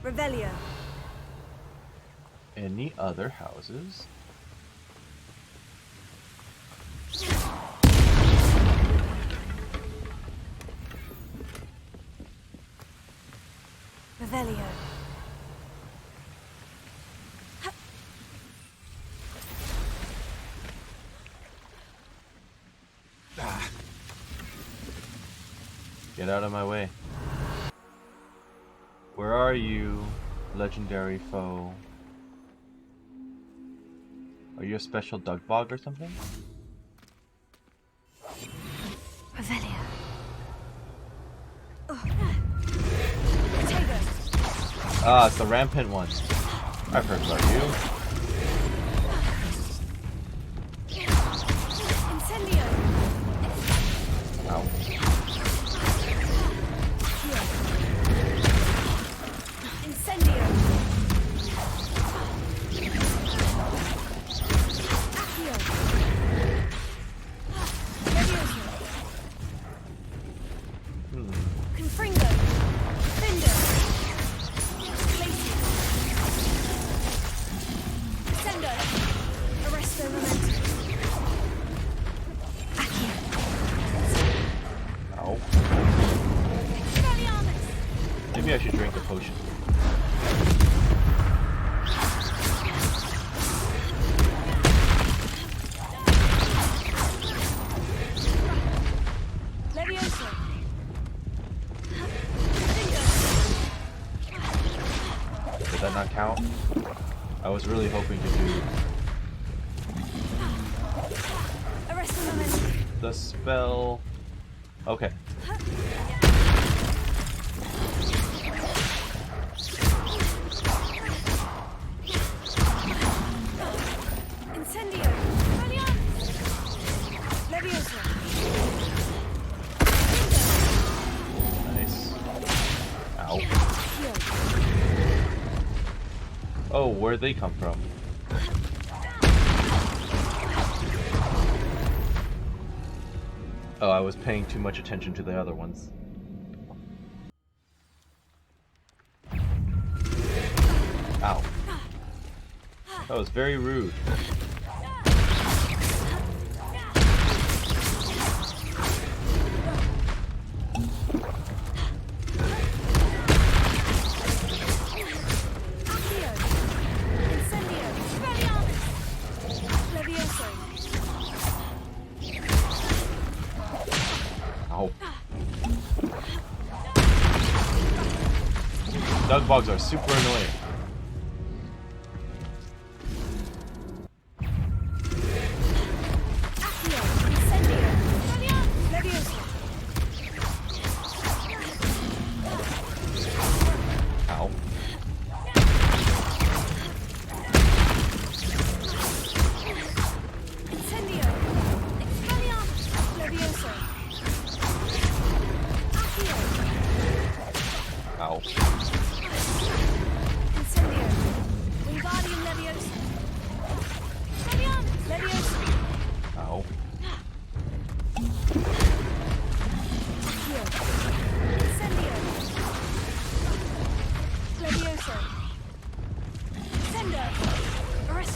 Revelio. Any other houses? Revelio. Get out of my way. Where are you, legendary foe? Are you a special Dugbog or something? Revelio. Ah, it's the rampant one. I've heard about you. Incendio. Ow. Incendio. Confringo. Findo. Sendo. Arresto Momentum. Accio. Maybe I should drink the potion. Leviosa. Did that not count? I was really hoping to do Arrest the momentum. the spell. Okay. Incendio. Leviosa. Nice. Ow. Oh, where'd they come from? Oh, I was paying too much attention to the other ones. Ow. That was very rude. Ow. Dug bugs are super annoying. Ow. Ow. Ow.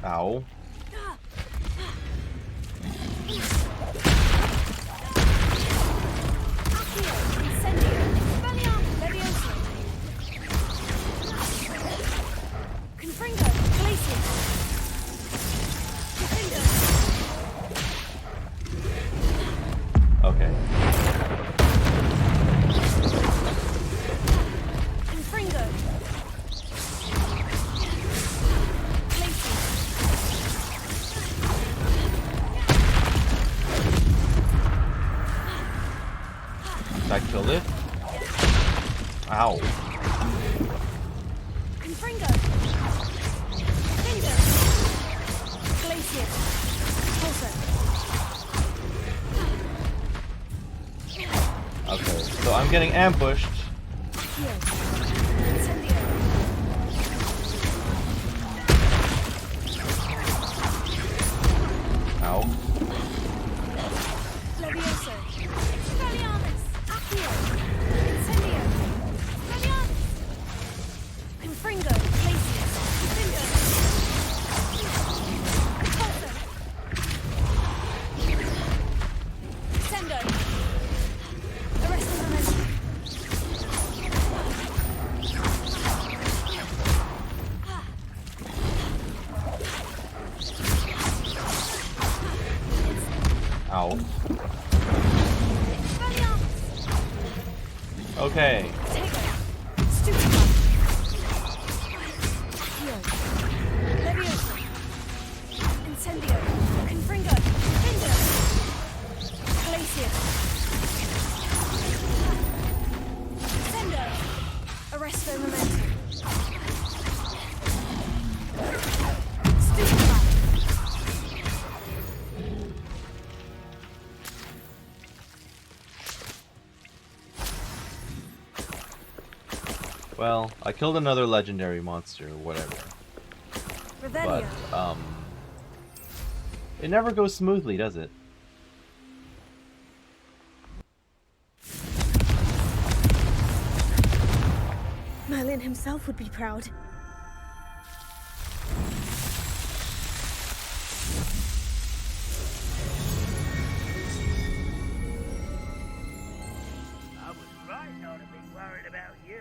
Ow. Okay. That killed it? Ow. Okay, so I'm getting ambushed. Ow. Ow. Okay. Arresto momentum. Well, I killed another legendary monster, or whatever. But, it never goes smoothly, does it? Merlin Paladin himself would be proud. I was right not to be worried about you.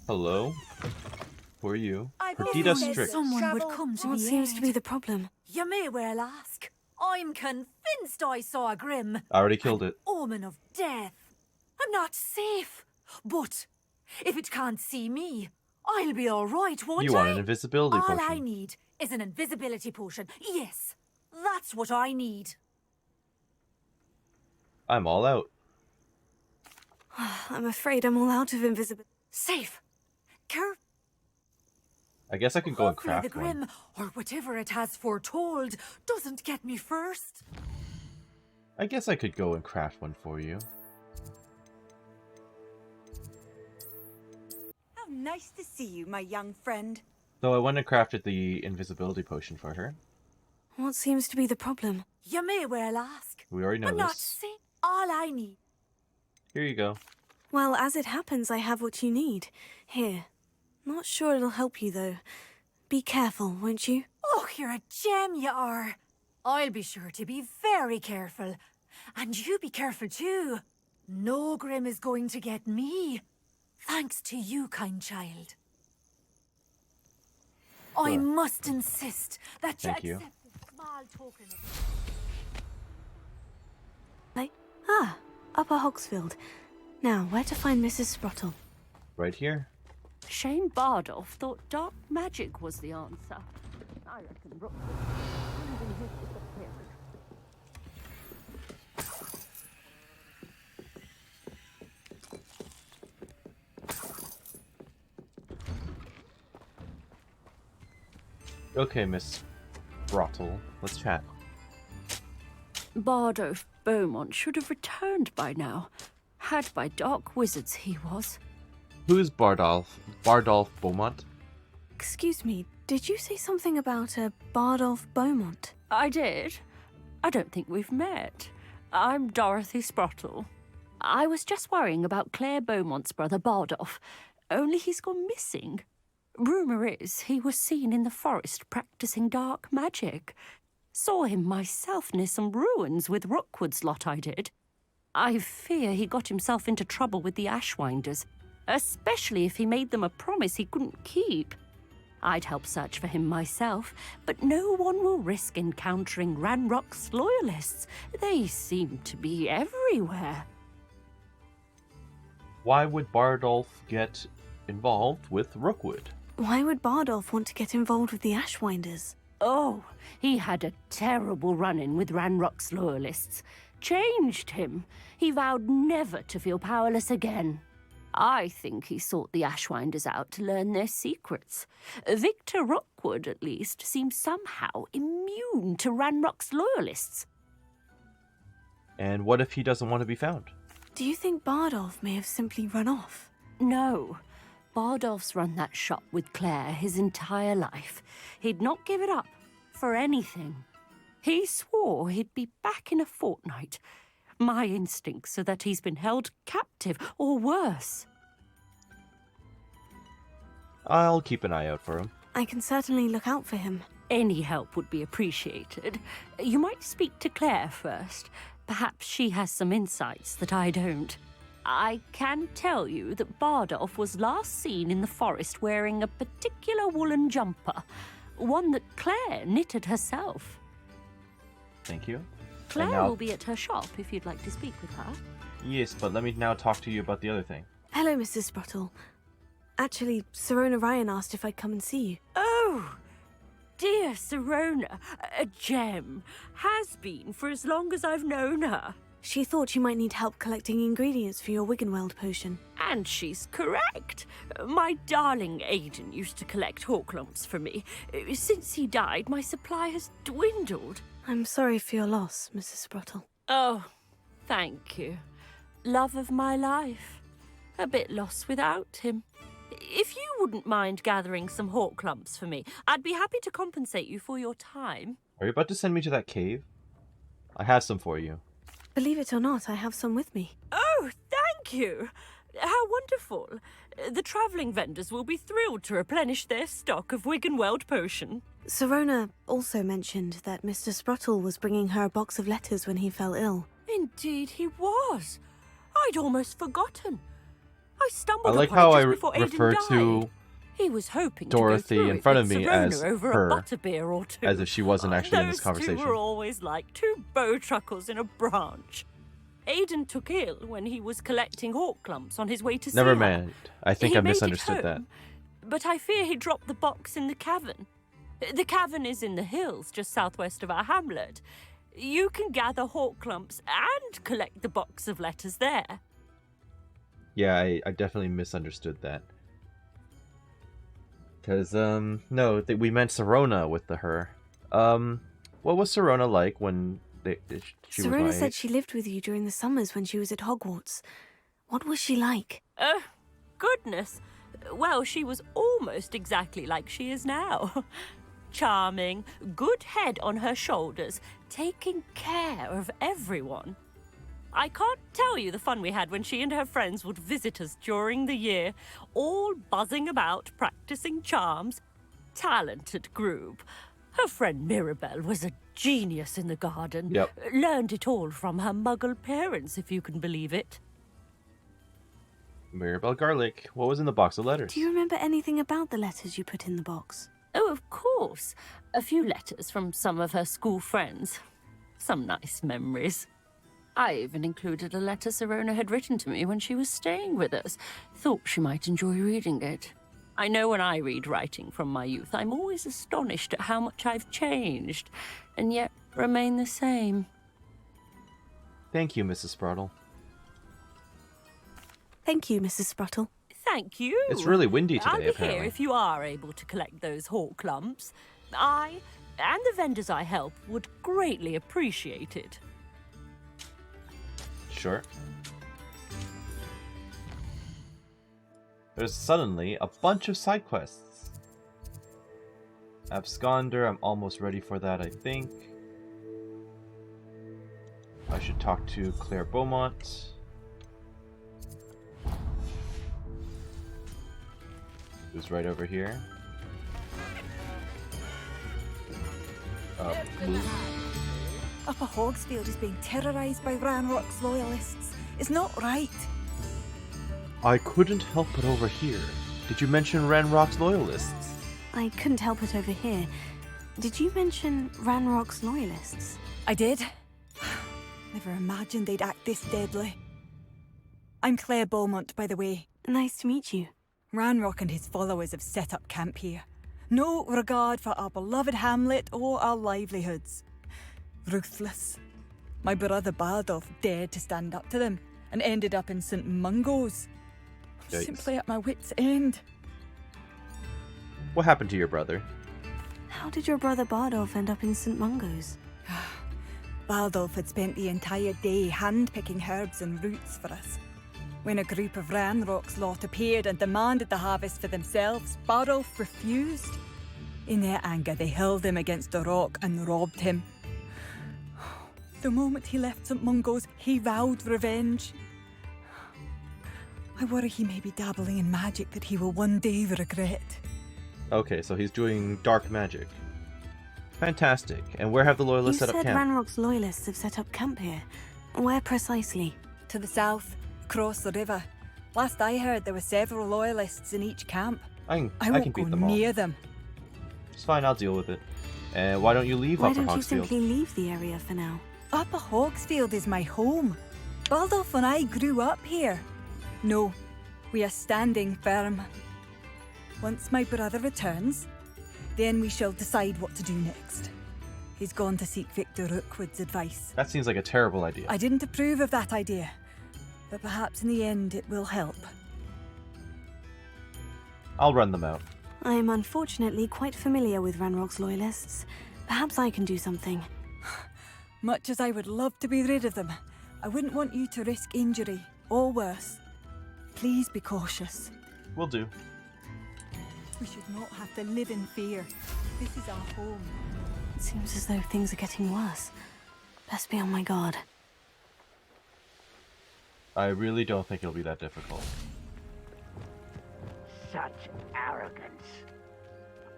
Hello? Who are you? I Perdita thought Strix. someone would come to What me seems to be aid. the problem? You may well ask. I'm convinced I saw a grim. I already killed it. Omen of death. I'm not safe. But if it can't see me, I'll be all right, won't You I? want an invisibility All potion. I need is an invisibility potion. Yes, that's what I need. I'm all out. I'm afraid I'm all out of invisibility. Safe. Care. I guess I could go and Hopefully the craft grim, one. or whatever it has foretold, doesn't get me first. I guess I could go and craft one for you. How nice to see you, my young friend. So I went and crafted the invisibility potion for her. What seems to be the problem? You may well ask. We already know I'm not this. sick. All I need. Here you go. Well, as it happens, I have what you need. Here. Not sure it'll help you, though. Be careful, won't you? Oh, you're a gem, you are. I'll be sure to be very careful. And you be careful too. No grim is going to get me. Thanks to you, kind child. I Sure. must insist that Thank you you. accept this small token of... Upper Hogsfield. Now, where to find Mrs. Sprottle? Right here. Shane Bardolph thought dark magic was the answer. I reckon Rookwood proving his disappearance. Okay, Miss Brottle. Let's chat. Bardolph Beaumont should have returned by now. Had by dark wizards he was. Who's Bardolph? Bardolph Beaumont? Excuse me, did you say something about a Bardolph Beaumont? I did. I don't think we've met. I'm Dorothy Sprottle. I was just worrying about Claire Beaumont's brother Bardolph, only he's gone missing. Rumour is he was seen in the forest practicing dark magic. Saw him myself near some ruins with Rookwood's lot I did. I fear he got himself into trouble with the Ashwinders, especially if he made them a promise he couldn't keep. I'd help search for him myself, but no one will risk encountering Ranrock's loyalists. They seem to be everywhere. Why would Bardolph get involved with Rookwood? Why would Bardolph want to get involved with the Ashwinders? Oh, he had a terrible run-in with Ranrock's loyalists. Changed him. He vowed never to feel powerless again. I think he sought the Ashwinders out to learn their secrets. Victor Rookwood, at least, seems somehow immune to Ranrock's loyalists. And what if he doesn't want to be found? Do you think Bardolph may have simply run off? No. Bardolph's run that shop with Claire his entire life. He'd not give it up for anything. He swore he'd be back in a fortnight. My instincts are that he's been held captive, or worse. I'll keep an eye out for him. I can certainly look out for him. Any help would be appreciated. You might speak to Claire first. Perhaps she has some insights that I don't. I can tell you that Bardolph was last seen in the forest wearing a particular woolen jumper, one that Claire knitted herself. Thank you. Claire now- will be at her shop if you'd like to speak with her. Yes, but let me now talk to you about the other thing. Hello, Mrs. Sprottle. Actually, Serona Ryan asked if I'd come and see you. Oh, dear Serona, a gem. Has been for as long as I've known her. She thought you might need help collecting ingredients for your Wiggenweld potion. And she's correct. My darling Aidan used to collect hawk lumps for me. Since he died, my supply has dwindled. I'm sorry for your loss, Mrs. Sprottle. Oh, thank you. Love of my life. A bit lost without him. If you wouldn't mind gathering some hawk clumps for me, I'd be happy to compensate you for your time. Are you about to send me to that cave? I have some for you. Believe it or not, I have some with me. Oh, thank you! How wonderful. The travelling vendors will be thrilled to replenish their stock of Wiggenweld potion. Serona also mentioned that Mr. Sprottle was bringing her a box of letters when he fell ill. Indeed he was. I'd almost forgotten. I stumbled I like upon how it I just before refer Aidan to died. He was hoping Dorothy to go through in it front with of me Serona as over her, a butterbeer or two. as if she wasn't actually in this Those conversation. two were always like two bowtruckles in a branch. Aidan took ill when he was collecting hawk clumps on his way to see Never her. mind. I think He I made it misunderstood that. home, but I fear he dropped the box in the cavern. The cavern is in the hills just southwest of our hamlet. You can gather hawk clumps and collect the box of letters there. Yeah, I definitely misunderstood that. Because, no, we meant Serona with the her. What was Serona like when she was my Serona said age? she lived with you during the summers when she was at Hogwarts. What was she like? Goodness. Well, she was almost exactly like she is now. Charming, good head on her shoulders, taking care of everyone. I can't tell you the fun we had when she and her friends would visit us during the year, all buzzing about, practicing charms. Talented group. Her friend Mirabelle was a genius in the garden. Yep. Learned it all from her muggle parents, if you can believe it. Mirabelle Garlic. What was in the box of letters? Do you remember anything about the letters you put in the box? Oh, of course. A few letters from some of her school friends. Some nice memories. I even included a letter Serona had written to me when she was staying with us. Thought she might enjoy reading it. I know when I read writing from my youth, I'm always astonished at how much I've changed, and yet remain the same. Thank you, Mrs. Sprottle. Thank you, Mrs. Sprottle. Thank you. It's really windy today, I'll be apparently. here if you are able to collect those hawk clumps. I and the vendors I help would greatly appreciate it. Sure. There's suddenly a bunch of side quests. Absconder, I'm almost ready for that, I think. I should talk to Claire Beaumont. Who's right over here. Move. Upper Hogsfield is being terrorised by Ranrock's loyalists. It's not right. I couldn't help but overhear. Did you mention Ranrock's loyalists? I couldn't help it over here. Did you mention Ranrock's loyalists? I did. Never imagined they'd act this deadly. I'm Claire Beaumont, by the way. Nice to meet you. Ranrock and his followers have set up camp here. No regard for our beloved hamlet or our livelihoods. Ruthless. My brother Bardolph dared to stand up to them and ended up in St. Mungo's. I'm Yikes. simply at my wit's end. What happened to your brother? How did your brother Bardolph end up in St. Mungo's? Bardolph had spent the entire day hand-picking herbs and roots for us. When a group of Ranrock's lot appeared and demanded the harvest for themselves, Bardolph refused. In their anger, they hurled him against a rock and robbed him. The moment he left St. Mungo's, he vowed revenge. I worry he may be dabbling in magic that he will one day regret. Okay, so he's doing dark magic. Fantastic. And where have the You loyalists set said up camp? Ranrock's loyalists have set up camp here. Where precisely? To the south, across the river. Last I heard, there were several loyalists in each camp. I I can won't go beat them all. near them. It's fine, I'll deal with it. And why don't you leave Why Upper don't you Hogsfield? simply leave the area for now? Upper Hogsfield is my home. Baldolph and I grew up here. No, we are standing firm. Once my brother returns, then we shall decide what to do next. He's gone to seek Victor Rookwood's advice. That seems like a terrible idea. I didn't approve of that idea, but perhaps in the end it will help. I'll run them out. I am unfortunately quite familiar with Ranrock's loyalists. Perhaps I can do something. Much as I would love to be rid of them, I wouldn't want you to risk injury, or worse. Please be cautious. Will do. We should not have to live in fear. This is our home. It seems as though things are getting worse. Best be on my guard. I really don't think it'll be that difficult. Such arrogance.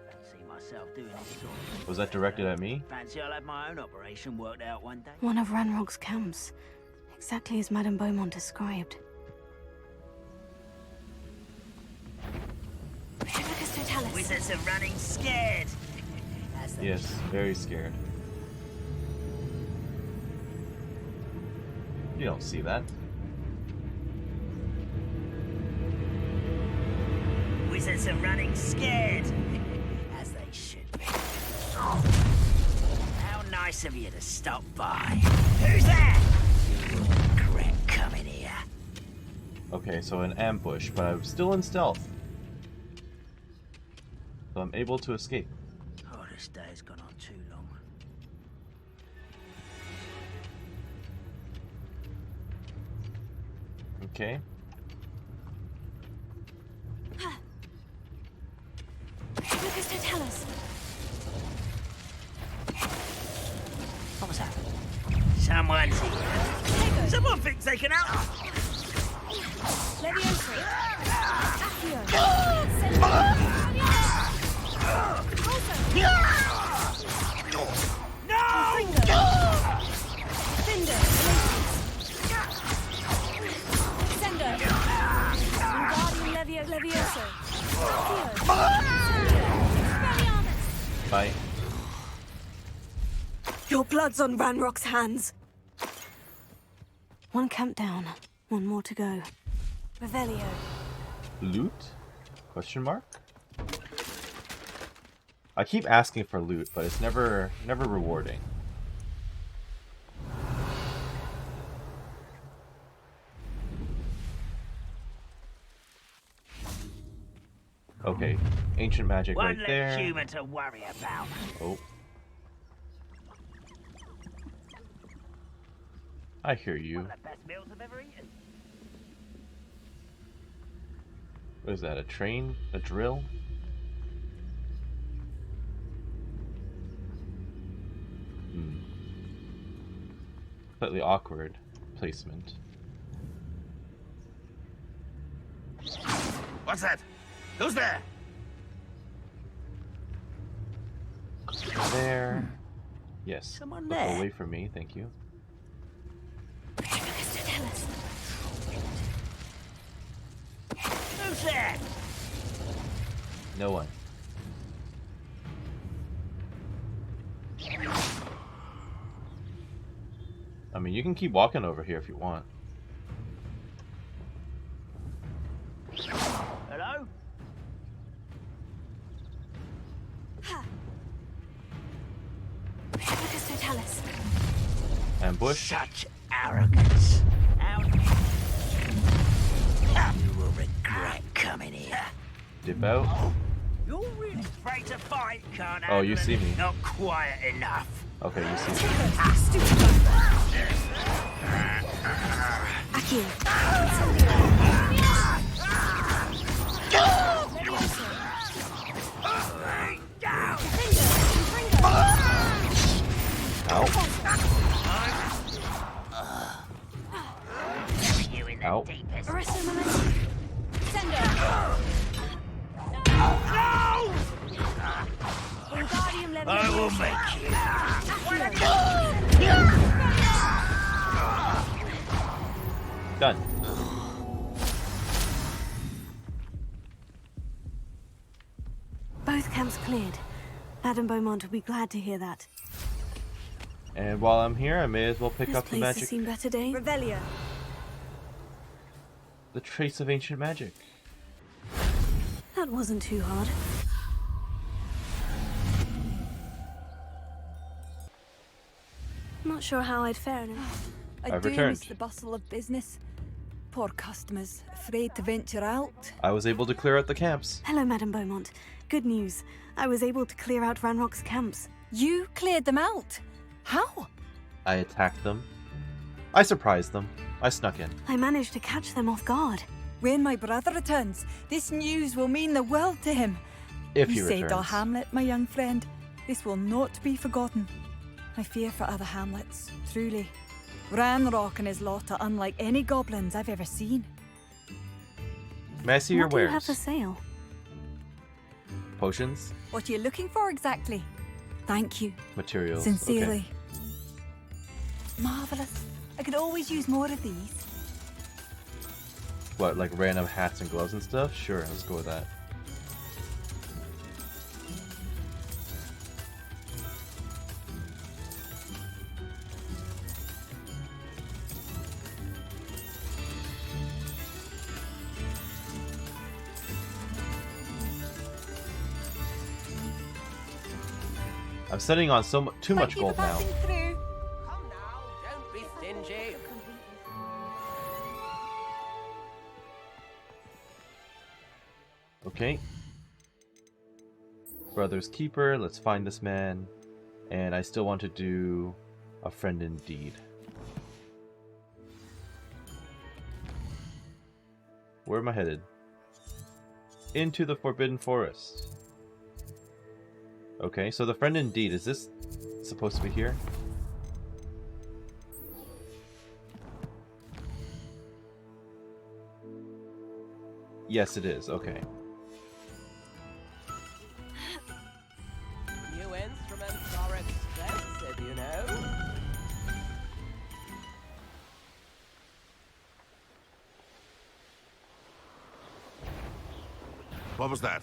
I don't see myself doing this sort of thing. Was that directed at me? Fancy I'll have my own operation worked out one day. One of Ranrock's camps. Exactly as Madame Beaumont described. Wizards are running scared. Yes, very scared. You don't see that. Wizards are running scared. As they should be. How nice of you to stop by. Who's that? You will regret coming here. Okay, so an ambush, but I'm still in stealth. So I'm able to escape. Oh, this day has gone on too long. Okay. Lucas, to tell us. What was that? Someone's here. Someone thinks they can help. Leviosa. Accio. Bye. Your blood's on Ranrock's hands. One camp down, one more to go. Revelio. Loot? Question mark? I keep asking for loot, but it's never rewarding. Okay, ancient magic One right less there. human to worry about. Oh. I hear you. One of the best meals I've ever eaten. What is that, a train? A drill? Slightly awkward placement. What's that? Who's there? There. Yes. Someone Look there. away from me, thank you. Who's there? No one. I mean, you can keep walking over here if you want. Hello? Lucas, to tell us. Ambush. Such arrogance. You will regret coming here. Dip out. You're really afraid to fight, can't Oh, you handle see it. me. Not quiet enough. Okay, you see me. Accio. You in the Ow. deepest. Arresto momentum. Wingardium Leviosa. I will make you. Done. Both camps cleared. Madame Beaumont will be glad to hear that. And while I'm here, I may as well pick This up the place has magic. seen better days. Revelio. The trace of ancient magic. That wasn't too hard. Not sure how I'd fare in it. I I've do returned. miss the bustle of business. Poor customers, afraid to venture out. I was able to clear out the camps. Hello, Madame Beaumont. Good news. I was able to clear out Ranrock's camps. You cleared them out? How? I attacked them. I surprised them. I snuck in. I managed to catch them off guard. When my brother returns, this news will mean the world to him. If he You saved our returns. hamlet, my young friend. This will not be forgotten. I fear for other hamlets, truly. Ranrock and his lot are unlike any goblins I've ever seen. May I see your What do you have wares? for sale? Potions? What are you looking for exactly? Thank you. Materials. Sincerely. Okay. Marvellous. I could always use more of these. What, like random hats and gloves and stuff? Sure, let's go with that. I'm sitting on too much Thank you gold for now. passing through. Come now, don't be stingy. Okay. Brother's Keeper, let's find this man. And I still want to do a friend indeed. Where am I headed? Into the Forbidden Forest. Okay, so the friend indeed, is this supposed to be here? Yes, it is. Okay. New instruments are expensive, you know. What was that?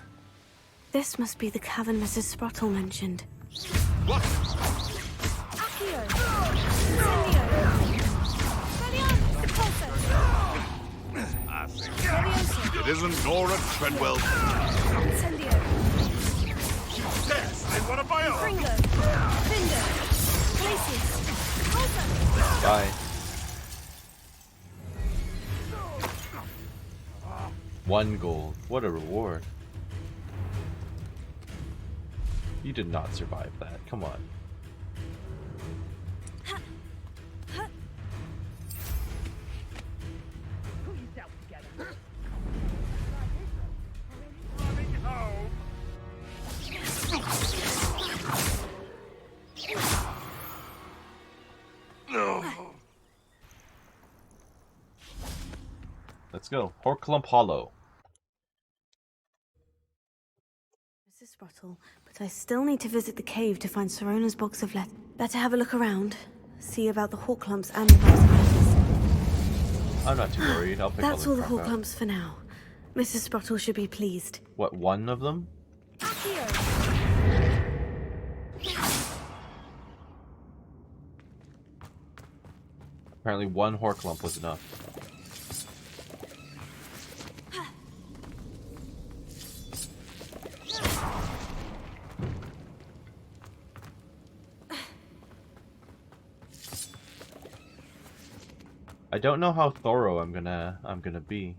This must be the cavern Mrs. Sprottle mentioned. What? Accio! Incendio! It isn't Nora Treadwell. Incendio! Yes, I want to buy her. Fringo! Finder! Glacius! Pulsar! Bye. One gold. What a reward. You did not survive that. Come on. Let's go. Horklump Hollow. Mrs. Sprottle, but I still need to visit the cave to find Sorona's box of letters. Better have a look around. See about the Horklumps and the box of letters. I'm not too worried. I'll pick That's all the crap out. Horklumps for now. Mrs. Sprottle should be pleased. What, one of them? Apparently one Horklump was enough. I don't know how thorough I'm gonna be.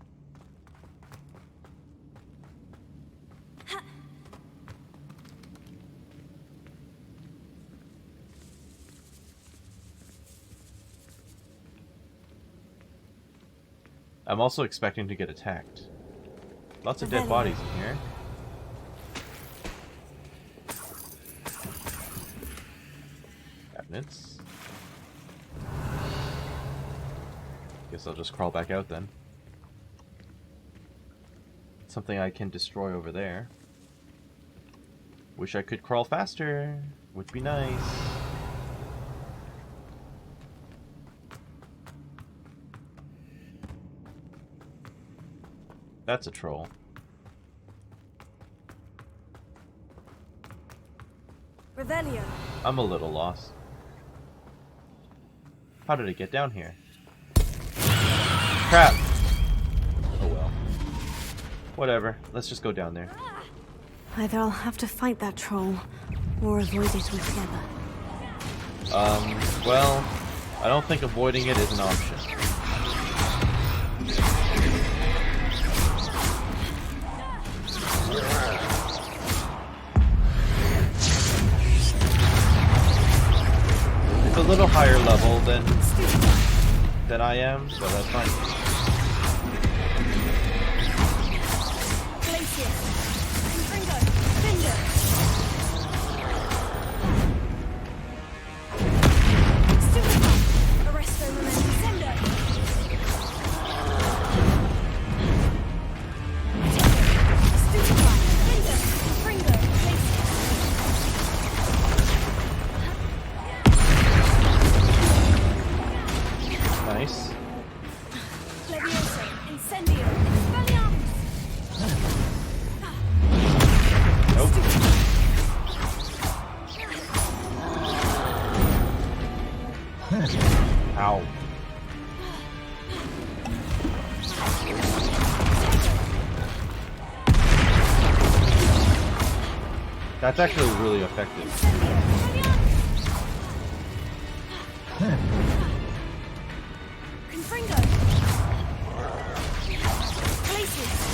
I'm also expecting to get attacked. Lots of dead bodies in here. Cabinets. Guess I'll just crawl back out then. Something I can destroy over there. Wish I could crawl faster. Would be nice. That's a troll. Revelio. I'm a little lost. How did it get down here? Crap! Oh well. Whatever, let's just go down there. Either I'll have to fight that troll, or avoid it altogether. Well, I don't think avoiding it is an option. It's a little higher level than I am, so that's fine. Glacius! Fringo! That's actually really effective. Confringo! Glacius!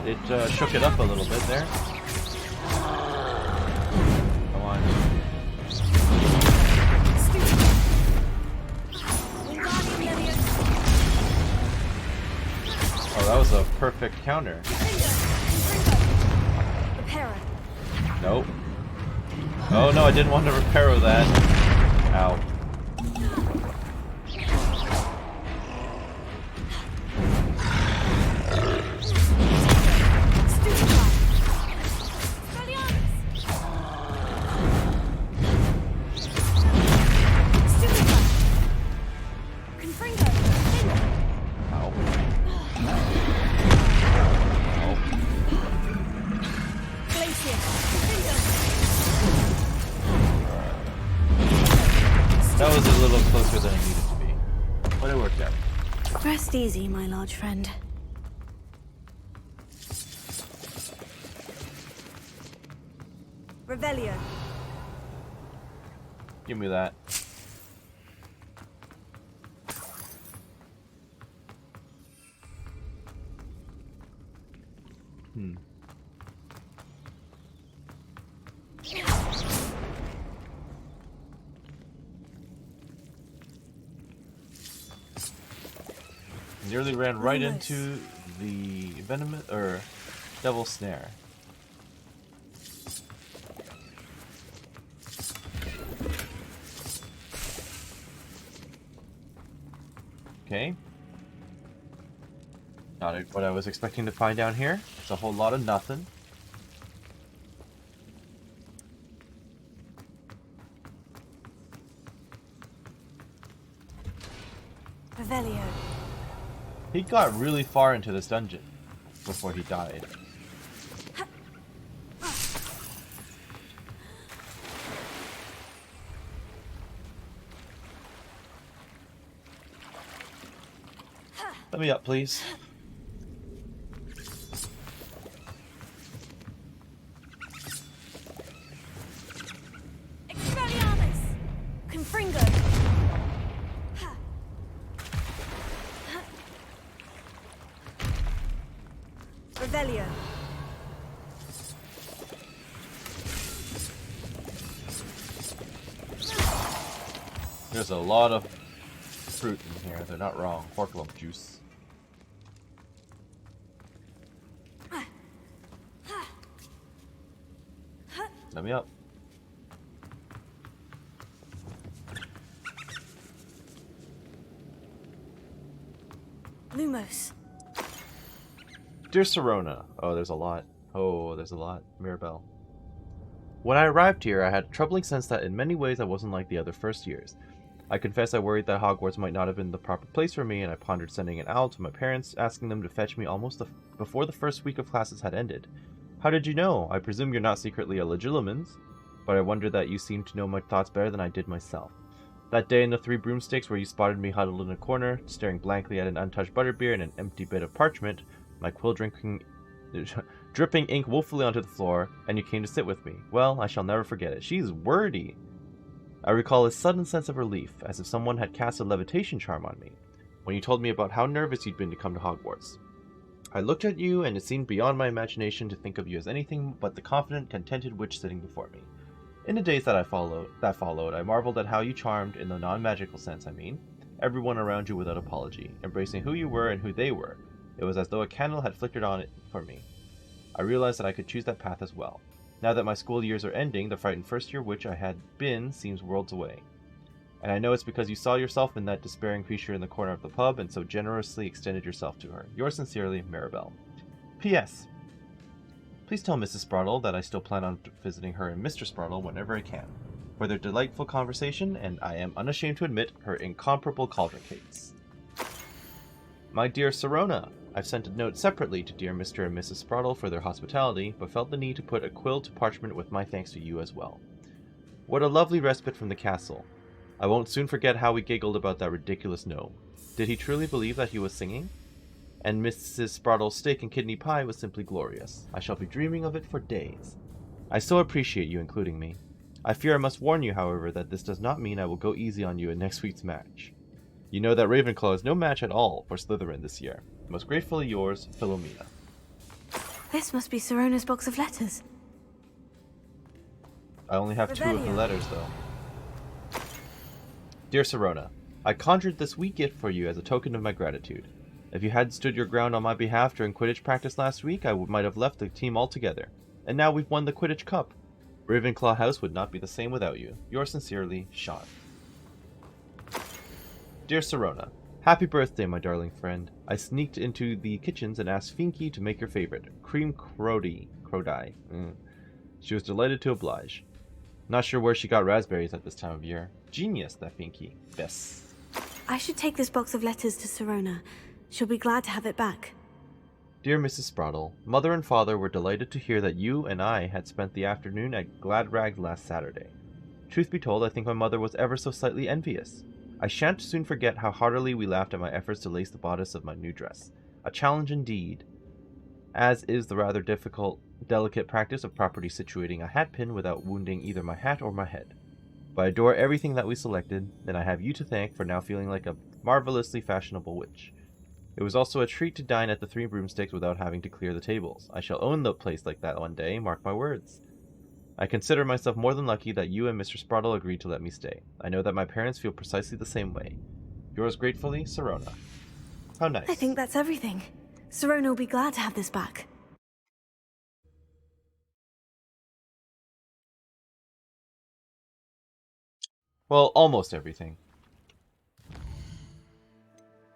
It shook it up a little bit there. Come on. Oh, that was a perfect counter. Nope. Oh no, I didn't want to reparo that. Ow. That was a little closer than it needed to be, but it worked out. Rest easy, my large friend. Revelio. Give me that. Nearly ran right into the venomous or devil snare. Okay. Not what I was expecting to find down here. It's a whole lot of nothing. Revelio. He got really far into this dungeon before he died. Let me up, please. Expelliarmus! Confringo! Revelio. There's a lot of fruit in here. They're not wrong. Pork lump juice. Let me up. Lumos. Dear Serona. Oh, there's a lot. Oh, there's a lot. Mirabelle. When I arrived here, I had a troubling sense that in many ways I wasn't like the other first years. I confess I worried that Hogwarts might not have been the proper place for me, and I pondered sending an owl to my parents, asking them to fetch me almost before the first week of classes had ended. How did you know? I presume you're not secretly a Legilimens, but I wonder that you seem to know my thoughts better than I did myself. That day in the Three Broomsticks where you spotted me huddled in a corner, staring blankly at an untouched butterbeer and an empty bit of parchment, my quill dripping ink woefully onto the floor, and you came to sit with me. Well, I shall never forget it. She's wordy. I recall a sudden sense of relief, as if someone had cast a levitation charm on me, when you told me about how nervous you'd been to come to Hogwarts. I looked at you, and it seemed beyond my imagination to think of you as anything but the confident, contented witch sitting before me. In the days that followed, I marveled at how you charmed, in the non-magical sense I mean, everyone around you without apology, embracing who you were and who they were. It was as though a candle had flickered on it for me. I realized that I could choose that path as well. Now that my school years are ending, the frightened first year witch I had been seems worlds away. And I know it's because you saw yourself in that despairing creature in the corner of the pub and so generously extended yourself to her. Yours sincerely, Maribel. P.S. Please tell Mrs. Sprotle that I still plan on visiting her and Mr. Sprotle whenever I can, for their delightful conversation, and I am unashamed to admit, her incomparable cauldron cakes. My dear Sirona, I've sent a note separately to dear Mr. and Mrs. Sprotle for their hospitality, but felt the need to put a quill to parchment with my thanks to you as well. What a lovely respite from the castle. I won't soon forget how we giggled about that ridiculous gnome. Did he truly believe that he was singing? And Mrs. Sprottle's steak and kidney pie was simply glorious. I shall be dreaming of it for days. I so appreciate you including me. I fear I must warn you, however, that this does not mean I will go easy on you in next week's match. You know that Ravenclaw is no match at all for Slytherin this year. Most gratefully yours, Philomena. This must be Sirona's box of letters. I only have 2 of the letters, though. Dear Sirona, I conjured this wee gift for you as a token of my gratitude. If you hadn't stood your ground on my behalf during Quidditch practice last week, I might have left the team altogether. And now we've won the Quidditch Cup. Ravenclaw House would not be the same without you. Yours sincerely, Sean. Dear Sirona, happy birthday, my darling friend. I sneaked into the kitchens and asked Finky to make your favorite, cream crody. She was delighted to oblige. Not sure where she got raspberries at this time of year. Genius, that Finky. Best. I should take this box of letters to Sirona. She'll be glad to have it back. Dear Mrs. Sprotle, Mother and Father were delighted to hear that you and I had spent the afternoon at Gladrag last Saturday. Truth be told, I think my mother was ever so slightly envious. I shan't soon forget how heartily we laughed at my efforts to lace the bodice of my new dress. A challenge indeed, as is the rather delicate practice of properly situating a hat pin without wounding either my hat or my head. But I adore everything that we selected, and I have you to thank for now feeling like a marvelously fashionable witch. It was also a treat to dine at the Three Broomsticks without having to clear the tables. I shall own the place like that one day, mark my words. I consider myself more than lucky that you and Mr. Sprotle agreed to let me stay. I know that my parents feel precisely the same way. Yours gratefully, Sirona. How nice. I think that's everything. Sirona will be glad to have this back. Well, almost everything.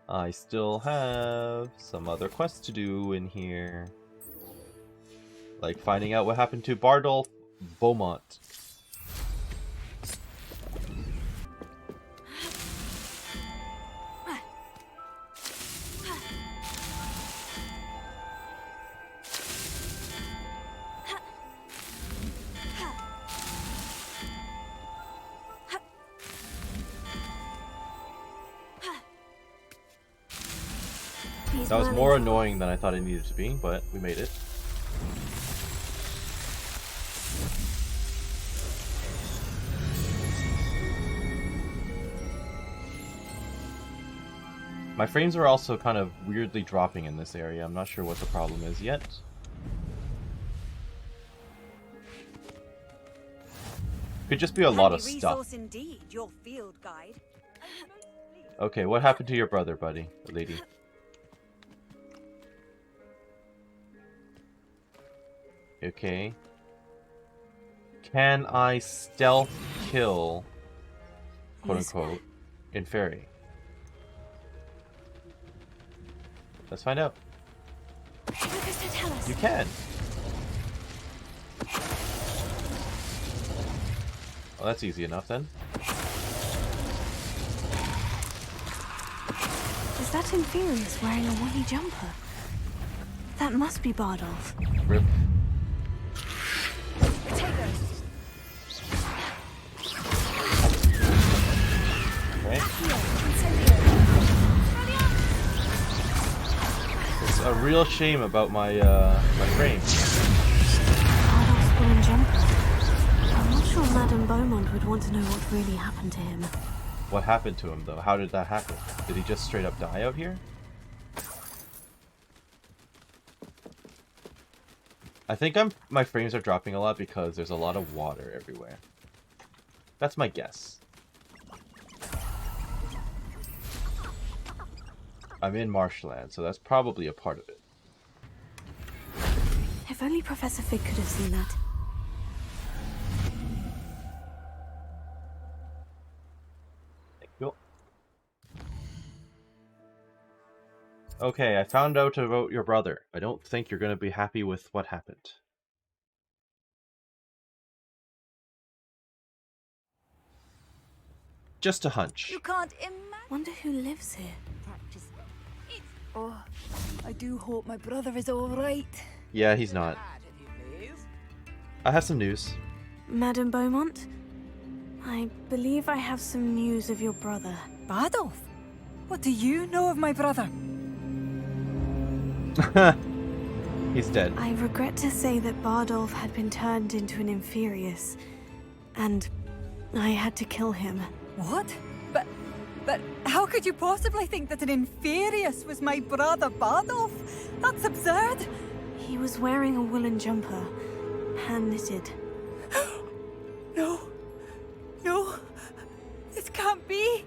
I still have some other quests to do in here. Like finding out what happened to Bardolph Beaumont. That was more annoying than I thought it needed to be, but we made it. My frames are also kind of weirdly dropping in this area. I'm not sure what the problem is yet. Could just be a lot of stuff. Indeed, your field guide. Okay, what happened to your brother, buddy? Lady. Okay. Can I stealth kill, quote unquote, in Fairy? Let's find out. You can. Well, that's easy enough then. Is that Inferius wearing a woolly jumper? That must be Bardolph. Rip. Okay. It's a real shame about my my frame. Bardolph's woolen jumper. I'm not sure Madame Beaumont would want to know what really happened to him. What happened to him, though? How did that happen? Did he just straight up die out here? I think my frames are dropping a lot because there's a lot of water everywhere. That's my guess. I'm in marshland, so that's probably a part of it. If only Professor Fig could have seen that. Thank you. Okay, I found out about your brother. I don't think you're going to be happy with what happened. Just a hunch. You can't imagine. Wonder who lives here. Oh, I do hope my brother is all right. Yeah, he's not. I have some news. Madame Beaumont? I believe I have some news of your brother. Bardolph? What do you know of my brother? He's dead. I regret to say that Bardolph had been turned into an Inferius, and I had to kill him. What? But how could you possibly think that an Inferius was my brother Bardolph? That's absurd. He was wearing a woolen jumper, hand-knitted. No. No. This can't be.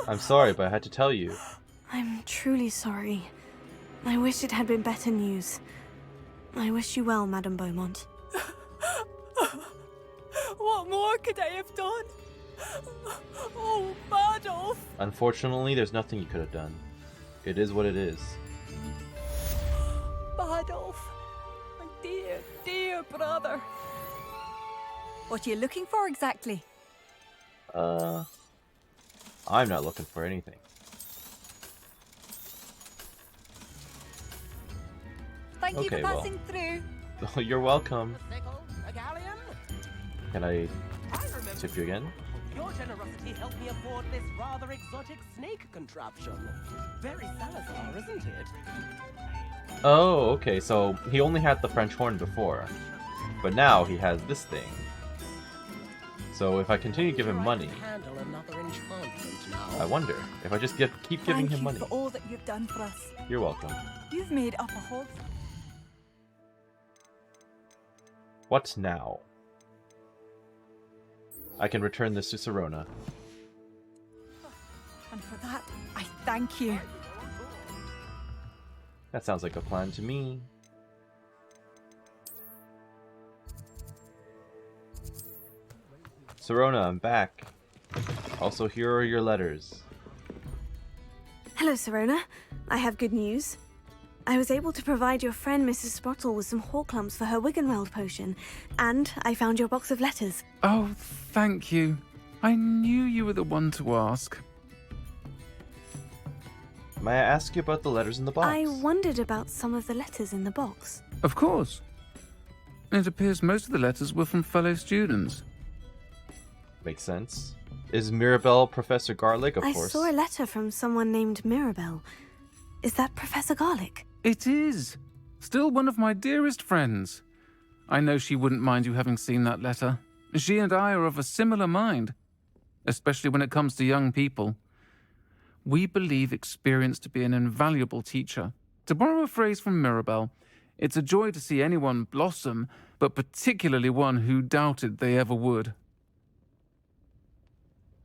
I'm sorry, but I had to tell you. I'm truly sorry. I wish it had been better news. I wish you well, Madame Beaumont. What more could I have done? Oh, Bardolph! Unfortunately, there's nothing you could have done. It is what it is. Bardolph, my dear, dear brother. What are you looking for exactly? I'm not looking for anything. Thank you for Okay, well. passing through. You're welcome. A galleon? Can I I remember tip you again? your generosity helped me afford this rather exotic snake contraption. Very Salazar, isn't it? Oh, okay, so he only had the French horn before. But now he has this thing. So if I continue to give him money, Handle another enchantment now. I wonder if I just keep giving him money. Thank you for all that you've done for us. You're welcome. You've made up a whole... What now? I can return this to Sirona. And for that, I thank you. That sounds like a plan to me. Sirona, I'm back. Also, here are your letters. Hello, Sirona. I have good news. I was able to provide your friend Mrs. Sprottle with some Horklumps for her Wiggenweld potion, and I found your box of letters. Oh, thank you. I knew you were the one to ask. May I ask you about the letters in the box? I wondered about some of the letters in the box. Of course. It appears most of the letters were from fellow students. Makes sense. Is Mirabelle Professor Garlic? Of I course. saw a letter from someone named Mirabelle. Is that Professor Garlic? It is. Still one of my dearest friends. I know she wouldn't mind you having seen that letter. She and I are of a similar mind, especially when it comes to young people. We believe experience to be an invaluable teacher. To borrow a phrase from Mirabelle, it's a joy to see anyone blossom, but particularly one who doubted they ever would.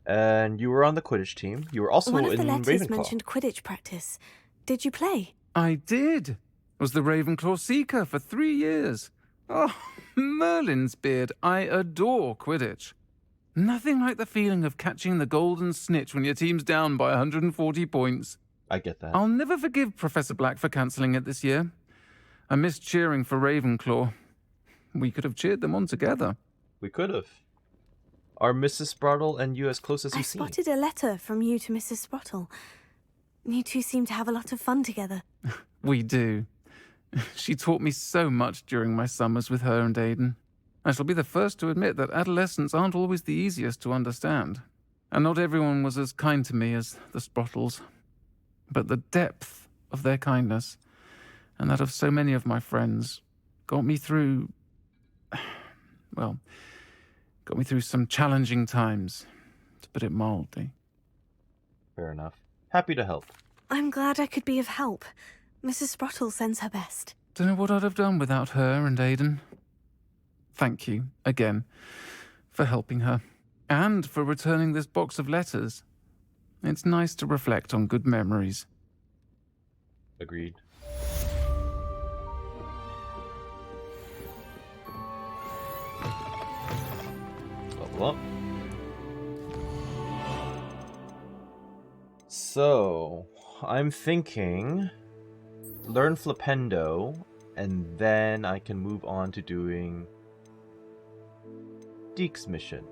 And you were on the Quidditch team. You were also One of in the letters Ravenclaw. mentioned Quidditch practice. Did you play? I did. Was the Ravenclaw Seeker for 3 years. Oh, Merlin's beard. I adore Quidditch. Nothing like the feeling of catching the golden snitch when your team's down by 140 points. I get that. I'll never forgive Professor Black for cancelling it this year. I missed cheering for Ravenclaw. We could have cheered them on together. We could have. Are Mrs. Sprottle and you as close as I you seem? spotted a letter from you to Mrs. Sprottle. You two seem to have a lot of fun together. We do. She taught me so much during my summers with her and Aiden. I shall be the first to admit that adolescents aren't always the easiest to understand. And not everyone was as kind to me as the Sprottles. But the depth of their kindness, and that of so many of my friends, got me through... well, got me through some challenging times, to put it mildly. Fair enough. Happy to help. I'm glad I could be of help. Mrs. Sprottle sends her best. Don't know what I'd have done without her and Aiden. thank you, again, for helping her, and for returning this box of letters. It's nice to reflect on good memories. Agreed. Level up. So, I'm thinking learn Flipendo, and then I can move on to doing Deke's mission.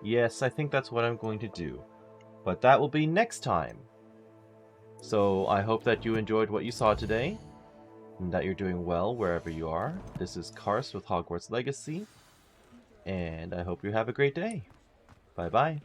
Yes, I think that's what I'm going to do. But that will be next time. So I hope that you enjoyed what you saw today, and that you're doing well wherever you are. This is Karst with Hogwarts Legacy, and I hope you have a great day. Bye-bye.